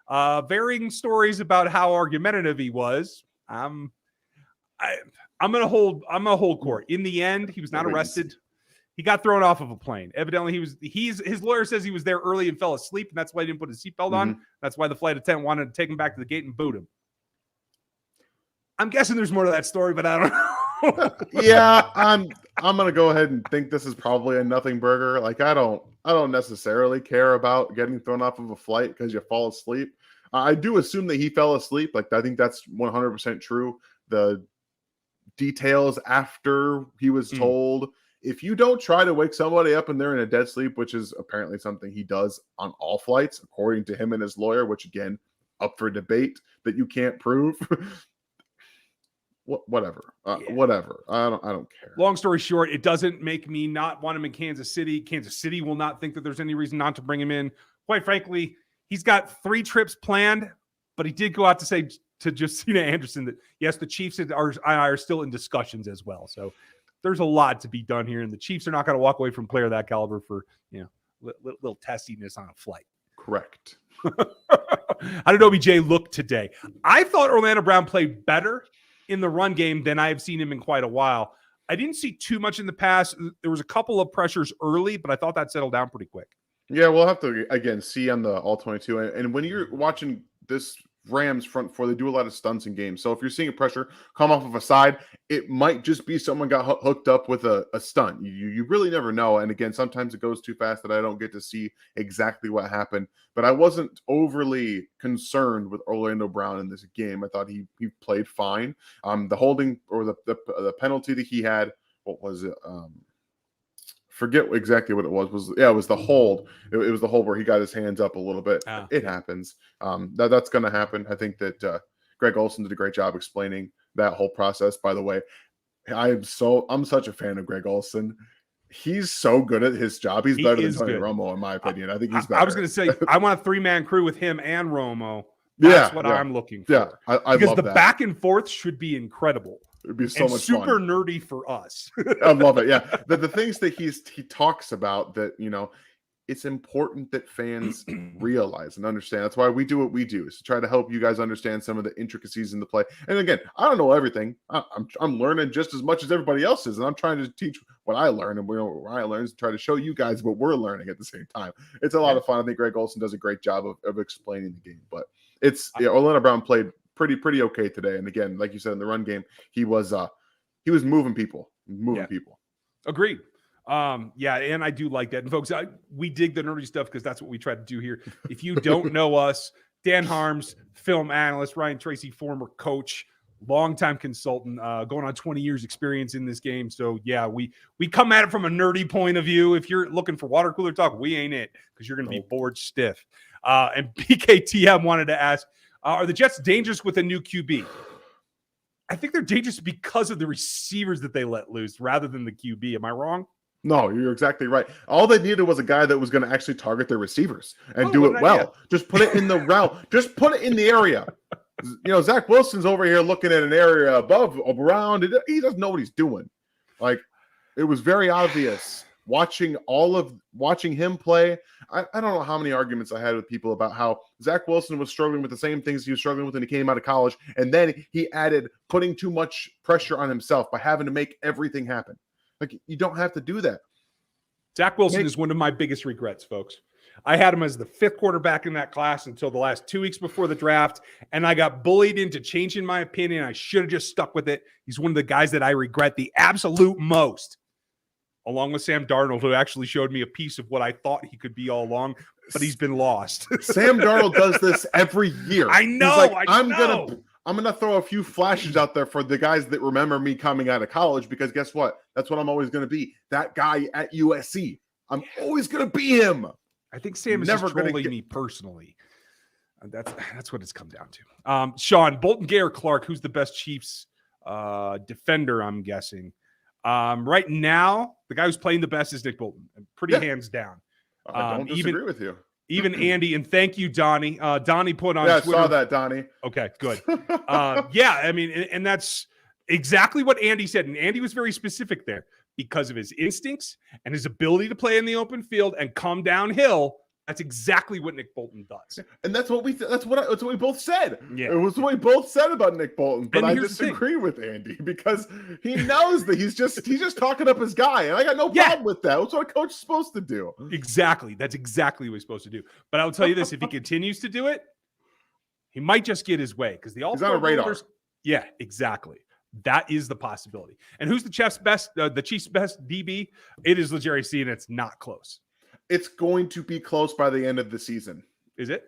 Varying stories about how argumentative he was. I'm gonna hold court. In the end, he was not arrested. He got thrown off of a plane. Evidently, his lawyer says he was there early and fell asleep, and that's why he didn't put his seatbelt on. That's why the flight attendant wanted to take him back to the gate and boot him. I'm guessing there's more to that story, but I don't know. Yeah, I'm gonna go ahead and think this is probably a nothing burger. Like, I don't necessarily care about getting thrown off of a flight because you fall asleep. I do assume that he fell asleep. Like, I think that's 100% true. The details after he was told, if you don't try to wake somebody up and they're in a dead sleep, which is apparently something he does on all flights, according to him and his lawyer, which again, up for debate that you can't prove. Whatever. Whatever. I don't care. Long story short, it doesn't make me not want him in Kansas City. Kansas City will not think that there's any reason not to bring him in. Quite frankly, he's got 3 trips planned, but he did go out to say to Josina Anderson that, yes, the Chiefs are still in discussions as well. So there's a lot to be done here, and the Chiefs are not going to walk away from a player of that caliber for, little testiness on a flight. Correct. How did OBJ look today? I thought Orlando Brown played better in the run game than I have seen him in quite a while. I didn't see too much in the pass. There was a couple of pressures early, but I thought that settled down pretty quick. Yeah, we'll have to, again, see on the all-22. And when you're watching this Rams front four, they do a lot of stunts in games. So if you're seeing a pressure come off of a side, it might just be someone got hooked up with a stunt. You really never know. And again, sometimes it goes too fast that I don't get to see exactly what happened. But I wasn't overly concerned with Orlando Brown in this game. I thought he played fine. The holding or the penalty that he had, what was it? Forget exactly what it was. It was the hold. It was the hold where he got his hands up a little bit. It happens. That's going to happen. I think that Greg Olsen did a great job explaining that whole process. By the way, I'm such a fan of Greg Olsen. He's so good at his job. He's better than Tony Romo, in my opinion. I think he's better. I was going to say, I want a 3-man crew with him and Romo. That's what I'm looking for. Yeah, I because love the that. back and forth should be incredible. It'd be so much super fun. nerdy for us. I love it. Yeah, the things that he talks about that it's important that fans realize and understand. That's why we do what we do, is to try to help you guys understand some of the intricacies in the play. And again, I don't know everything. I'm learning just as much as everybody else is, and I'm trying to teach what I learn, and what I learn is to try to show you guys what we're learning at the same time. It's a lot of fun. I think Greg Olsen does a great job of explaining the game. But Orlando Brown played pretty okay today. And again, like you said, in the run game, he was moving people. Agreed. And I do like that. And folks, we dig the nerdy stuff because that's what we try to do here. If you don't know us, Dan Harms, film analyst, Ryan Tracy, former coach, longtime consultant, going on 20 years experience in this game. So yeah, we come at it from a nerdy point of view. If you're looking for water cooler talk, we ain't it, because you're going to be bored stiff. And BKTM wanted to ask, are the Jets dangerous with a new QB? I think they're dangerous because of the receivers that they let loose rather than the QB. Am I wrong? No, you're exactly right. All they needed was a guy that was going to actually target their receivers and do it well. Just put it in the route. Just put it in the area. Zach Wilson's over here looking at an area above, around. He doesn't know what he's doing. Like, it was very obvious watching him play. I don't know how many arguments I had with people about how Zach Wilson was struggling with the same things he was struggling with when he came out of college. And then he added putting too much pressure on himself by having to make everything happen. Like, you don't have to do that. Zach Wilson is one of my biggest regrets, folks. I had him as the 5th quarterback in that class until the last 2 weeks before the draft, and I got bullied into changing my opinion. I should have just stuck with it. He's one of the guys that I regret the absolute most, along with Sam Darnold, who actually showed me a piece of what I thought he could be all along, but he's been lost. Sam Darnold does this every year. I know. He's like, I'm gonna throw a few flashes out there for the guys that remember me coming out of college, because guess what? That's what I'm always going to be. That guy at USC. I'm always going to be him. I think Sam is never trolling me personally. That's what it's come down to. Sean, Bolton, Gay, or Clark, who's the best Chiefs defender, I'm guessing? Right now, the guy who's playing the best is Nick Bolton. Pretty hands down. I don't disagree with you. Even Andy, and thank you, Donnie. Donnie put on Twitter. I saw that, Donnie. Okay, good. I mean, and that's exactly what Andy said. And Andy was very specific there because of his instincts and his ability to play in the open field and come downhill. That's exactly what Nick Bolton does. And that's what we both said. Yeah. It was what we both said about Nick Bolton. But I disagree with Andy because he knows that he's just talking up his guy. And I got no problem with that. That's what a coach is supposed to do. Exactly. That's exactly what he's supposed to do. But I'll tell you this, if he continues to do it, he might just get his way, because he's on a radar. Yeah, exactly. That is the possibility. And who's the Chiefs' best DB? It is L'Jarius Sneed, and it's not close. It's going to be close by the end of the season. Is it?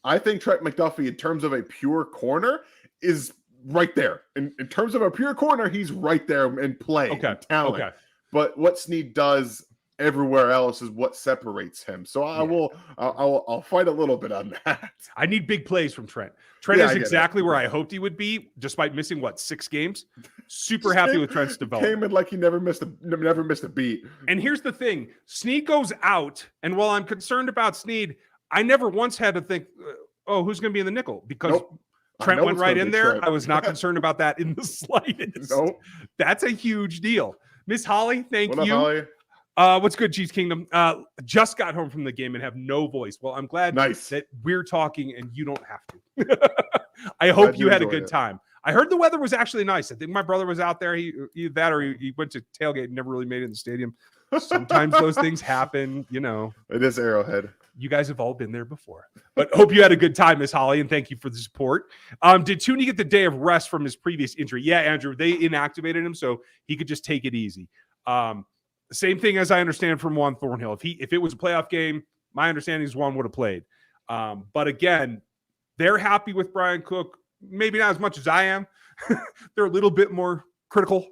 I think Trent McDuffie, in terms of a pure corner, is right there. In terms of a pure corner, he's right there in play, and talent. Okay. But what Sneed does everywhere else is what separates him. So I'll fight a little bit on that. I need big plays from Trent. Trent is exactly where I hoped he would be, despite missing 6 games. Super happy with Trent's development. Came in like he never missed a beat. And here's the thing: Sneed goes out, and while I'm concerned about Sneed, I never once had to think, who's going to be in the nickel? Because Trent went right in there. Trent. I was not concerned about that in the slightest. Nope. That's a huge deal. Miss Holly, thank you. Holly? What's good, Chiefs Kingdom? Just got home from the game and have no voice. Well, I'm glad that we're talking and you don't have to. I hope you had a good time. I heard the weather was actually nice. I think my brother was out there. He went to tailgate and never really made it in the stadium. Sometimes those things happen, you know. It is Arrowhead. You guys have all been there before. But hope you had a good time, Miss Holly, and thank you for the support. Did Toney get the day of rest from his previous injury? Yeah, Andrew, they inactivated him so he could just take it easy. Same thing as I understand from Juan Thornhill. If it was a playoff game, my understanding is Juan would have played. But again, they're happy with Brian Cook. Maybe not as much as I am. They're a little bit more critical.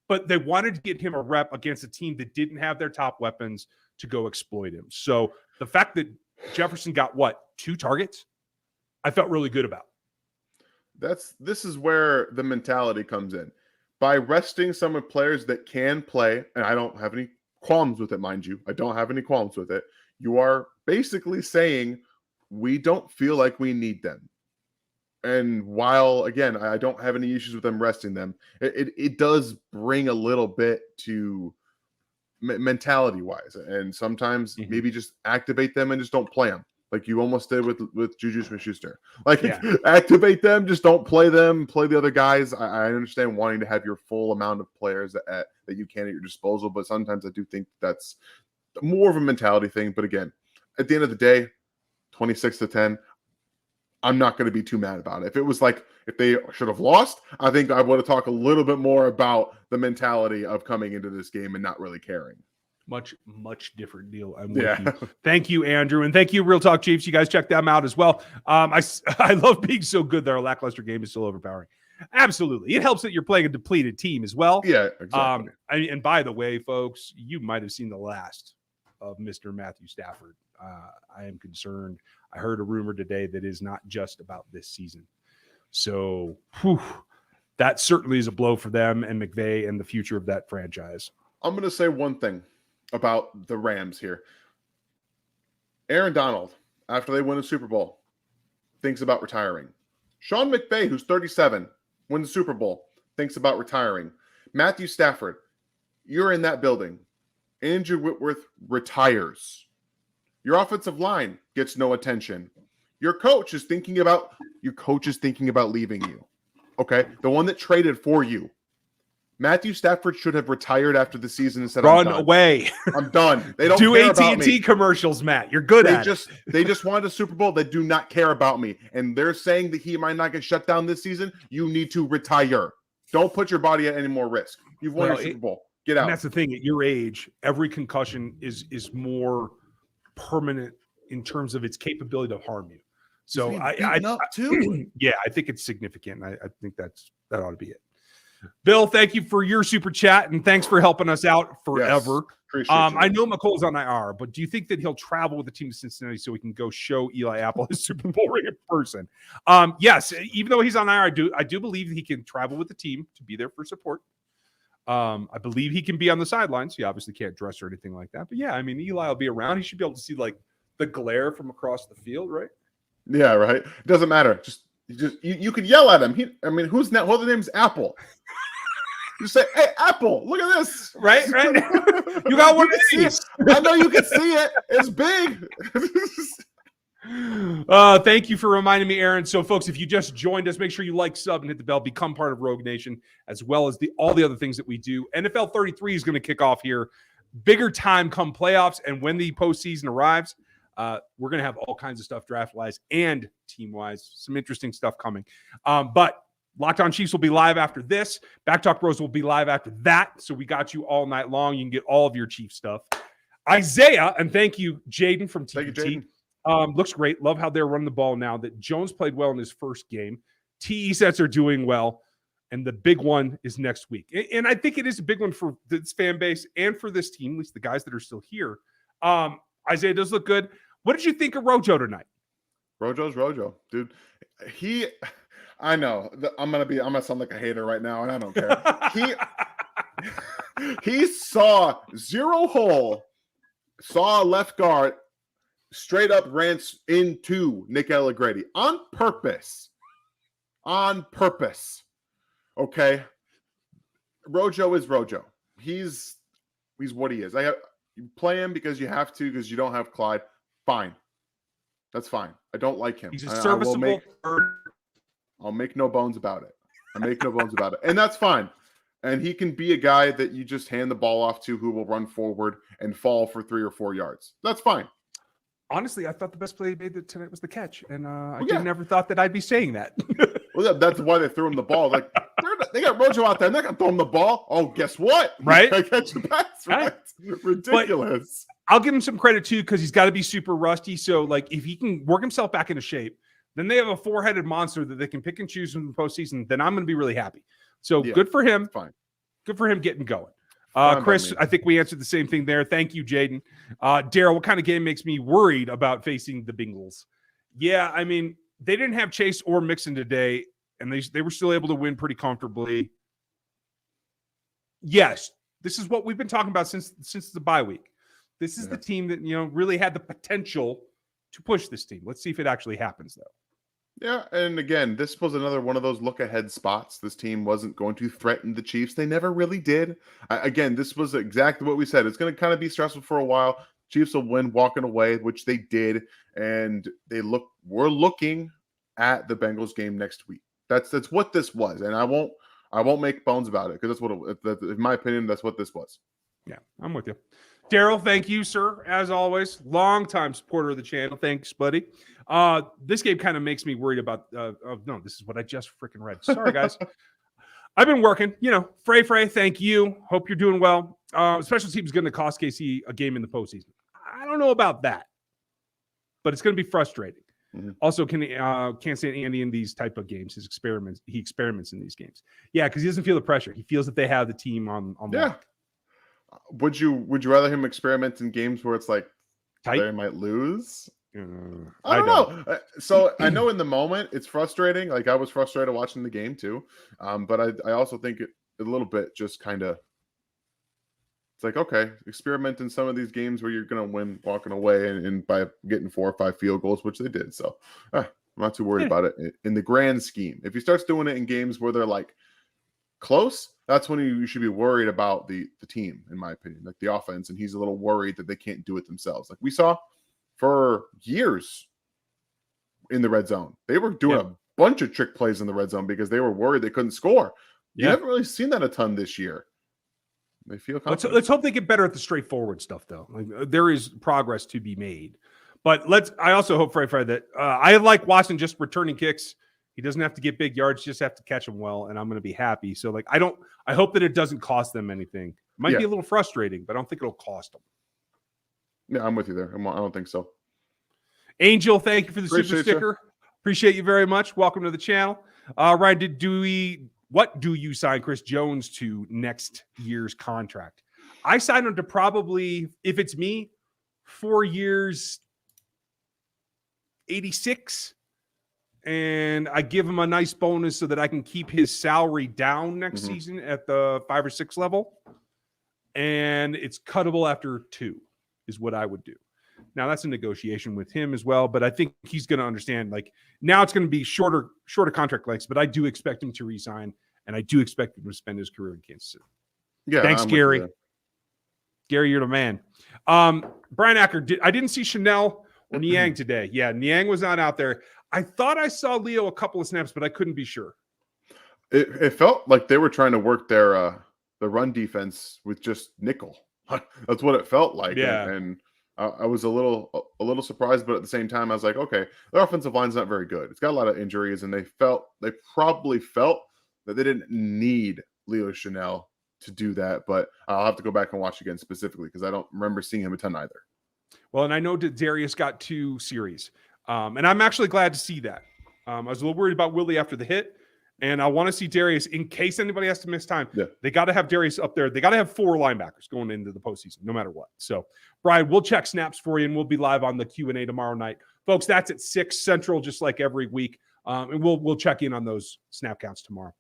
But they wanted to get him a rep against a team that didn't have their top weapons to go exploit him. So the fact that Jefferson got 2 targets, I felt really good about. This is where the mentality comes in. By resting some of players that can play, and I don't have any qualms with it, mind you. I don't have any qualms with it. You are basically saying we don't feel like we need them. And while, again, I don't have any issues with them resting them, it does bring a little bit to mentality-wise. And sometimes maybe just activate them and just don't play them. Like you almost did with Juju Smith-Schuster. Activate them, just don't play them, play the other guys. I understand wanting to have your full amount of players that you can at your disposal, but sometimes I do think that's more of a mentality thing. But again, at the end of the day, 26-10, I'm not going to be too mad about it. If it was like, if they should have lost, I think I would have talked a little bit more about the mentality of coming into this game and not really caring. Much different deal. I'm with you. Thank you, Andrew. And thank you, Real Talk Cheifs. You guys check them out as well. I love being so good that our lackluster game is still overpowering. Absolutely. It helps that you're playing a depleted team as well. Yeah, exactly. And by the way, folks, you might have seen the last of Mr. Matthew Stafford. I am concerned. I heard a rumor today that is not just about this season. So that certainly is a blow for them and McVay and the future of that franchise. I'm going to say one thing about the Rams here. Aaron Donald, after they win a Super Bowl, thinks about retiring. Sean McVay, who's 37, wins the Super Bowl, thinks about retiring. Matthew Stafford, you're in that building. Andrew Whitworth retires. Your offensive line gets no attention. Your coach is thinking about leaving you. Okay? The one that traded for you. Matthew Stafford should have retired after the season and said, "Run away. I'm done." They don't do care AT&T about me. Commercials, Matt. You're good at it. They just wanted a Super Bowl. They do not care about me. And they're saying that he might not get shut down this season. You need to retire. Don't put your body at any more risk. You've won your Super Bowl. Get out. And that's the thing. At your age, every concussion is more permanent in terms of its capability to harm you. So I too. Yeah, I think it's significant. I think that ought to be it. Bill, thank you for your super chat and thanks for helping us out forever. Yes, I know McColl's on IR, but do you think that he'll travel with the team to Cincinnati so he can go show Eli Apple his Super Bowl ring in person? Yes, even though he's on IR, I do believe he can travel with the team to be there for support. I believe he can be on the sidelines. He obviously can't dress or anything like that. But yeah, I mean, Eli will be around. He should be able to see like the glare from across the field, right? Yeah, right. It doesn't matter. You could yell at him. Who's now? Well, the name's Apple. You say, "Hey, Apple, look at this!" Right. You got one of these. I know you can see it. It's big. Thank you for reminding me, Aaron. So, folks, if you just joined us, make sure you like, sub, and hit the bell. Become part of Rogue Nation, as well as all the other things that we do. NFL 33 is going to kick off here. Bigger time come playoffs, and when the postseason arrives, we're going to have all kinds of stuff draft-wise and team-wise. Some interesting stuff coming. But Locked On Chiefs will be live after this. Back Talk Bros will be live after that. So we got you all night long. You can get all of your Chiefs stuff. Isaiah, and thank you, Jaden from TPT. Looks great. Love how they're running the ball now. That Jones played well in his first game. TE sets are doing well. And the big one is next week. And I think it is a big one for this fan base and for this team, at least the guys that are still here. Isaiah does look good. What did you think of Rojo tonight? Rojo's Rojo, dude. I know. I'm gonna sound like a hater right now, and I don't care. He saw zero hole, saw a left guard, straight up ran into Nick Allegretti on purpose. On purpose. Okay. Rojo is Rojo. He's what he is. You play him because you have to, because you don't have Clyde. Fine. That's fine. I don't like him. He's a serviceable. I'll make no bones about it. I make no bones about it. And that's fine. And he can be a guy that you just hand the ball off to who will run forward and fall for 3 or 4 yards. That's fine. Honestly, I thought the best play he made tonight was the catch. And I never thought that I'd be saying that. Well, that's why they threw him the ball. Like, they got Rojo out there. They're going to throw him the ball. Oh, guess what? Right? I catch the pass. Right? Ridiculous. But I'll give him some credit, too, because he's got to be super rusty. So, like, if he can work himself back into shape, then they have a 4-headed monster that they can pick and choose in the postseason. Then I'm going to be really happy. So, good for him. Fine. Good for him getting going. Chris, I think we answered the same thing there. Thank you, Jaden. Daryl, what kind of game makes me worried about facing the Bengals? Yeah, I mean, they didn't have Chase or Mixon today, and they were still able to win pretty comfortably. Yes, this is what we've been talking about since the bye week. This is the team that, really had the potential to push this team. Let's see if it actually happens, though. Yeah, and again, this was another one of those look-ahead spots. This team wasn't going to threaten the Chiefs. They never really did. Again, this was exactly what we said. It's going to kind of be stressful for a while. Chiefs will win walking away, which they did, and we're looking at the Bengals game next week. That's what this was, and I won't make bones about it because in my opinion, that's what this was. Yeah, I'm with you. Daryl, thank you, sir, as always. Long-time supporter of the channel. Thanks, buddy. This game kind of makes me worried about no, this is what I just freaking read. Sorry, guys. I've been working, Frey, thank you. Hope you're doing well. Special teams going to cost KC a game in the postseason. I don't know about that, but it's going to be frustrating. Mm-hmm. Also, can't stand Andy in these type of games. He experiments in these games. Yeah, because he doesn't feel the pressure. He feels that they have the team on lock. Would you rather him experiment in games where it's like they might lose? I don't know. So I know in the moment it's frustrating. Like I was frustrated watching the game too. But I also think a little bit just kind of it's like, okay, experiment in some of these games where you're going to win walking away and by getting 4 or 5 field goals, which they did. So I'm not too worried about it in the grand scheme. If he starts doing it in games where they're like close, that's when you should be worried about the team, in my opinion, like the offense. And he's a little worried that they can't do it themselves. Like we saw for years in the red zone. They were doing a bunch of trick plays in the red zone because they were worried they couldn't score. You haven't really seen that a ton this year. They feel confident. Let's hope they get better at the straightforward stuff, though. Like, there is progress to be made. But I also hope, Frey, that I like Watson just returning kicks. He doesn't have to get big yards, just have to catch them well, and I'm going to be happy. So, I hope that it doesn't cost them anything. It might be a little frustrating, but I don't think it'll cost them. Yeah, I'm with you there. I don't think so. Angel, thank you for the super sticker. Appreciate you very much. Welcome to the channel. Ryan, what do you sign Chris Jones to next year's contract? I signed him to probably, if it's me, 4 years, 86. And I give him a nice bonus so that I can keep his salary down next season at the 5 or 6 level. And it's cuttable after 2 is what I would do. Now that's a negotiation with him as well, but I think he's going to understand, like, now it's going to be shorter contract lengths, but I do expect him to resign, and I do expect him to spend his career in Kansas City. Yeah. Thanks, Gary. Gary, you're the man. Brian Acker, I didn't see Chanel or Niang today. Yeah, Niang was not out there. I thought I saw Leo a couple of snaps, but I couldn't be sure. It felt like they were trying to work their the run defense with just nickel. That's what it felt like. Yeah. And I was a little surprised, but at the same time, I was like, okay, their offensive line's not very good. It's got a lot of injuries, and they probably felt that they didn't need Leo Chanel to do that. But I'll have to go back and watch again specifically because I don't remember seeing him a ton either. Well, and I know that Darius got 2 series. And I'm actually glad to see that. I was a little worried about Willie after the hit, and I want to see Darius in case anybody has to miss time. Yeah. They got to have Darius up there. They got to have 4 linebackers going into the postseason, no matter what. So, Brian, we'll check snaps for you, and we'll be live on the Q&A tomorrow night. Folks, that's at 6 Central, just like every week. And we'll check in on those snap counts tomorrow.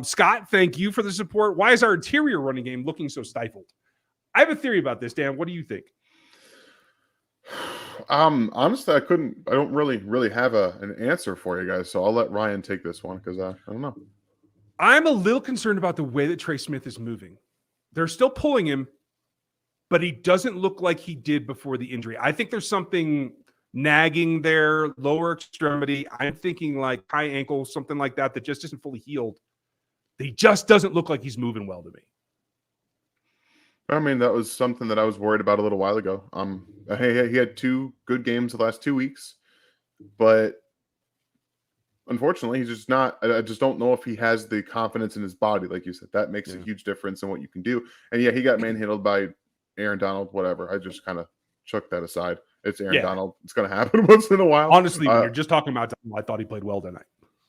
Scott, thank you for the support. Why is our interior running game looking so stifled? I have a theory about this, Dan. What do you think? Honestly, I don't really have an answer for you guys, so I'll let Ryan take this one because I don't know. I'm a little concerned about the way that Trey Smith is moving. They're still pulling him, but he doesn't look like he did before the injury. I think there's something nagging their lower extremity. I'm thinking like high ankle, something like that just isn't fully healed. He just doesn't look like he's moving well to me. I mean, that was something that I was worried about a little while ago. He had 2 good games the last 2 weeks, but unfortunately, he's just not. I just don't know if he has the confidence in his body, like you said. That makes a huge difference in what you can do. And yeah, he got manhandled by Aaron Donald. Whatever. I just kind of chucked that aside. It's Aaron Donald. It's going to happen once in a while. Honestly, when you're just talking about Donald, I thought he played well tonight.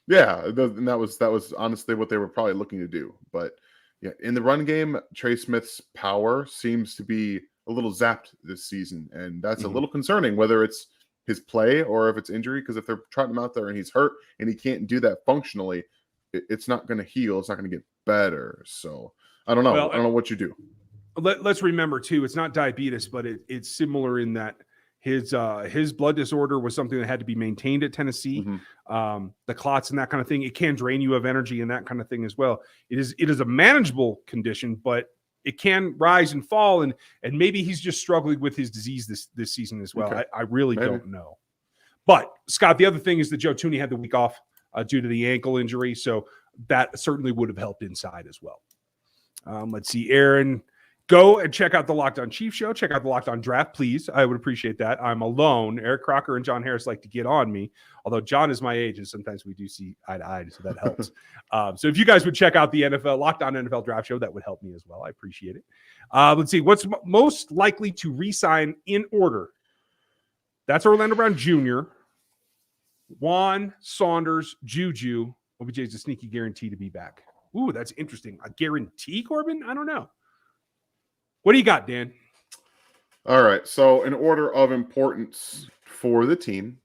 Yeah, and that was honestly what they were probably looking to do. But yeah, in the run game, Trey Smith's power seems to be a little zapped this season, and that's a little concerning. Whether it's his play or if it's injury, because if they're trotting him out there and he's hurt and he can't do that functionally, it's not going to heal. It's not going to get better. So I don't know. I don't know what you do. Let's remember too, it's not diabetes, but it's similar in that his blood disorder was something that had to be maintained at Tennessee. The clots and that kind of thing, it can drain you of energy and that kind of thing as well. It is a manageable condition, but it can rise and fall, and maybe he's just struggling with his disease this season as well. Okay. I really don't know. But Scott, the other thing is that Joe Toney had the week off due to the ankle injury, so that certainly would have helped inside as well. Let's see, Aaron. Go and check out the Locked On Chiefs show. Check out the Locked On Draft, please. I would appreciate that. I'm alone. Eric Crocker and John Harris like to get on me, although John is my age, and sometimes we do see eye to eye, so that helps. So if you guys would check out the Locked On NFL Draft show, that would help me as well. I appreciate it. Let's see. What's most likely to re-sign in order? That's Orlando Brown Jr., Juan, Saunders, Juju. OBJ is a sneaky guarantee to be back. Ooh, that's interesting. A guarantee, Corbin? I don't know. What do you got, Dan? All right. So in order of importance for the team,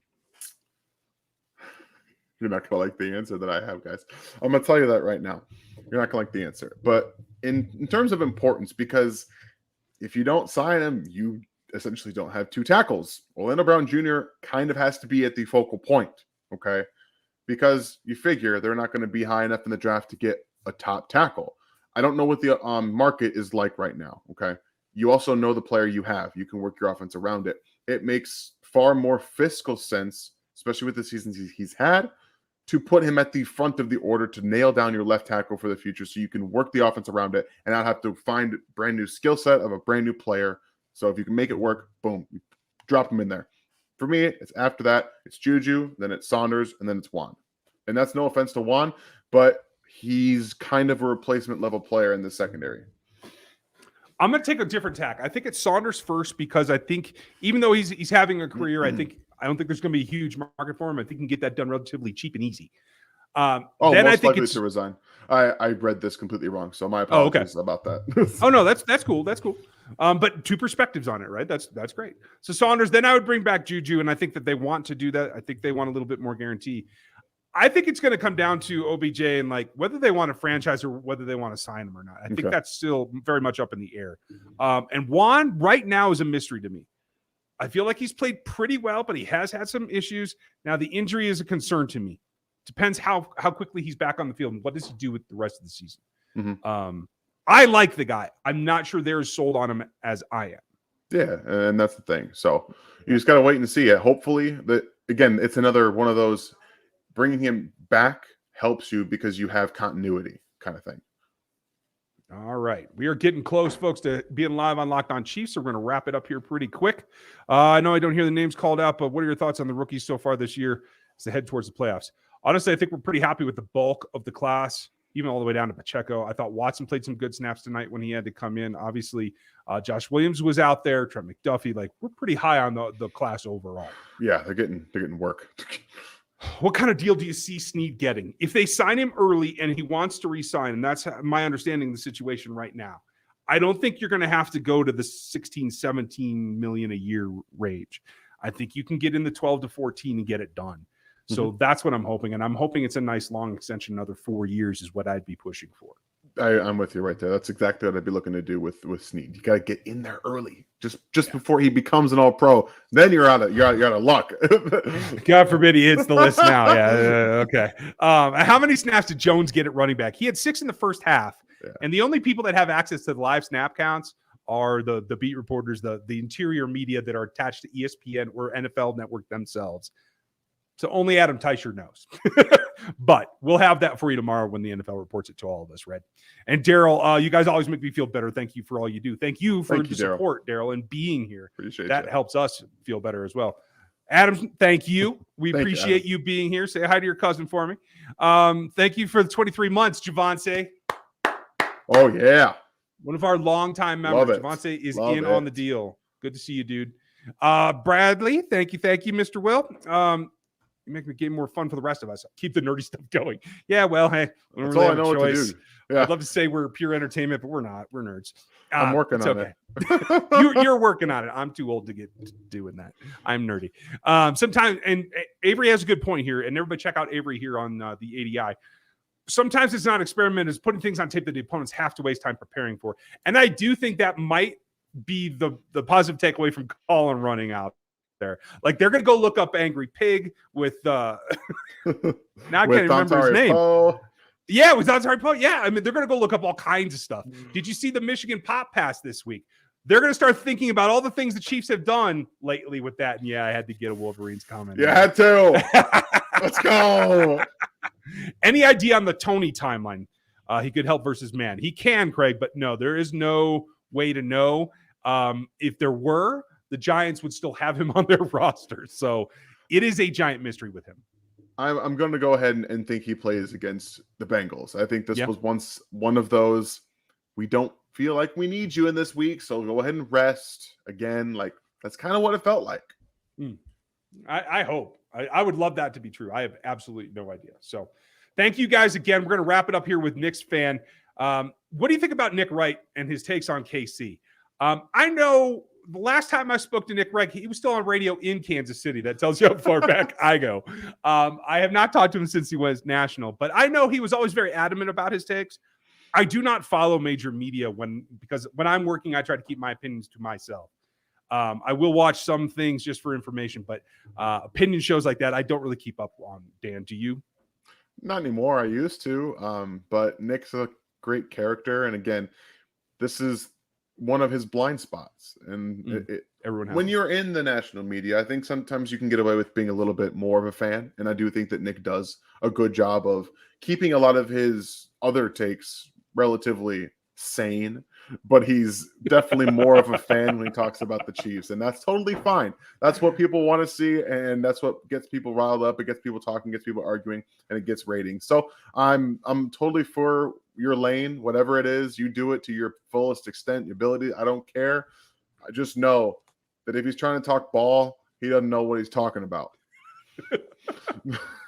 you're not going to like the answer that I have, guys. I'm going to tell you that right now. You're not going to like the answer. But in terms of importance, because if you don't sign him, you essentially don't have 2 tackles. Orlando Brown Jr. kind of has to be at the focal point, okay? Because you figure they're not going to be high enough in the draft to get a top tackle. I don't know what the market is like right now, okay? You also know the player you have. You can work your offense around it. It makes far more fiscal sense, especially with the seasons he's had, to put him at the front of the order to nail down your left tackle for the future so you can work the offense around it and not have to find a brand new skill set of a brand new player. So if you can make it work, boom, you drop him in there. For me, it's after that, it's Juju, then it's Saunders, and then it's Juan. And that's no offense to Juan, but he's kind of a replacement level player in the secondary. I'm going to take a different tack. I think it's Saunders first because I think even though he's having a career, I don't think there's going to be a huge market for him. I think he can get that done relatively cheap and easy. Then I think likely to resign. I read this completely wrong, so my apologies about that. Oh no, that's cool. That's cool. But 2 perspectives on it, right? That's great. So Saunders, then I would bring back Juju, and I think that they want to do that. I think they want a little bit more guarantee. I think it's going to come down to OBJ and like whether they want to franchise or whether they want to sign him or not. I think that's still very much up in the air. And Juan right now is a mystery to me. I feel like he's played pretty well, but he has had some issues. Now the injury is a concern to me. Depends how quickly he's back on the field and what does he do with the rest of the season. I like the guy. I'm not sure they're as sold on him as I am. Yeah, and that's the thing. So you just got to wait and see it. Hopefully, again, it's another one of those. Bringing him back helps you because you have continuity kind of thing. All right. We are getting close, folks, to being live on Locked On Chiefs, so we're going to wrap it up here pretty quick. I know I don't hear the names called out, but what are your thoughts on the rookies so far this year as they head towards the playoffs? Honestly, I think we're pretty happy with the bulk of the class, even all the way down to Pacheco. I thought Watson played some good snaps tonight when he had to come in. Obviously, Josh Williams was out there, Trent McDuffie. Like, we're pretty high on the class overall. Yeah, they're getting work. What kind of deal do you see Sneed getting? If they sign him early and he wants to re-sign, and that's my understanding of the situation right now, I don't think you're going to have to go to the 16, 17 million a year range. I think you can get in the 12 to 14 and get it done. So that's what I'm hoping. And I'm hoping it's a nice long extension. Another 4 years is what I'd be pushing for. I'm with you right there. That's exactly what I'd be looking to do with Sneed. You got to get in there early, just before he becomes an All-Pro. Then you're out of luck. God forbid he hits the list now. Yeah, okay. How many snaps did Jones get at running back? He had 6 in the first half, and the only people that have access to the live snap counts are the beat reporters, the interior media that are attached to ESPN or NFL Network themselves. So only Adam Teicher knows. But we'll have that for you tomorrow when the NFL reports it to all of us, Red. And Daryl, you guys always make me feel better. Thank you for all you do. Thank you for the support, Daryl, and being here. Appreciate that you. helps us feel better as well. Adam, thank you. We appreciate you being here. Say hi to your cousin for me. Thank you for the 23 months, Javonce. Oh, yeah. One of our longtime members. Javonce is on the deal. Good to see you, dude. Bradley, thank you, Mr. Will. You make the game more fun for the rest of us. Keep the nerdy stuff going. Yeah, well, hey, we don't really have a choice. Yeah. I'd love to say we're pure entertainment, but we're not. We're nerds. I'm working on it. You're working on it. I'm too old to get doing that. I'm nerdy. Sometimes, and Avery has a good point here, and everybody check out Avery here on the ADI. Sometimes it's not experiment, it's putting things on tape that the opponents have to waste time preparing for. And I do think that might be the positive takeaway from Colin running out there. Like, they're going to go look up Angry Pig with now I can't remember his name. Yeah, with Donsari Poe. Yeah, I mean, they're going to go look up all kinds of stuff. Did you see the Michigan Pop Pass this week? They're going to start thinking about all the things the Chiefs have done lately with that. And yeah, I had to get a Wolverines comment. You had to. Let's go. Any idea on the Toney timeline? He could help versus man. He can, Craig, but no, there is no way to know. If there were, the Giants would still have him on their roster. So it is a giant mystery with him. I'm going to go ahead and think he plays against the Bengals. I think this was once one of those, we don't feel like we need you in this week, so go ahead and rest. Again, like, that's kind of what it felt like. I hope. I would love that to be true. I have absolutely no idea. So thank you guys again. We're going to wrap it up here with Nick's fan. What do you think about Nick Wright and his takes on KC? I know the last time I spoke to Nick Wright, he was still on radio in Kansas City. That tells you how far back I go. I have not talked to him since he was national, but I know he was always very adamant about his takes. I do not follow major media because when I'm working, I try to keep my opinions to myself. I will watch some things just for information, but opinion shows like that, I don't really keep up on. Dan, do you? Not anymore. I used to, but Nick's a great character. And again, this is one of his blind spots. And everyone when you're in the national media, I think sometimes you can get away with being a little bit more of a fan. And I do think that Nick does a good job of keeping a lot of his other takes relatively sane, but he's definitely more of a fan when he talks about the Chiefs, and that's totally fine. That's what people want to see, and that's what gets people riled up. It gets people talking, gets people arguing, and it gets ratings. So I'm totally for your lane, whatever it is. You do it to your fullest extent, your ability. I don't care. I just know that if he's trying to talk ball, he doesn't know what he's talking about.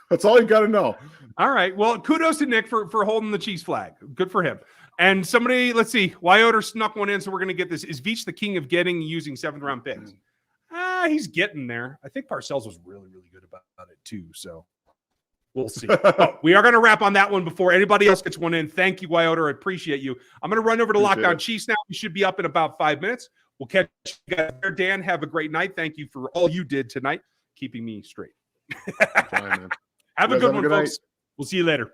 That's all you got to know. All right. Well, kudos to Nick for holding the Chiefs flag. Good for him. And somebody, let's see, Wyoder snuck one in, so we're going to get this. Is Veach the king of using 7th-round picks? He's getting there. I think Parcells was really, really good about it too, so we'll see. We are going to wrap on that one before anybody else gets one in. Thank you, Wyoder. I appreciate you. I'm going to run over to Lockdown Chiefs now. We should be up in about 5 minutes. We'll catch you guys there. Dan, have a great night. Thank you for all you did tonight, keeping me straight. Fine, man. Have a good one, folks. We'll see you later.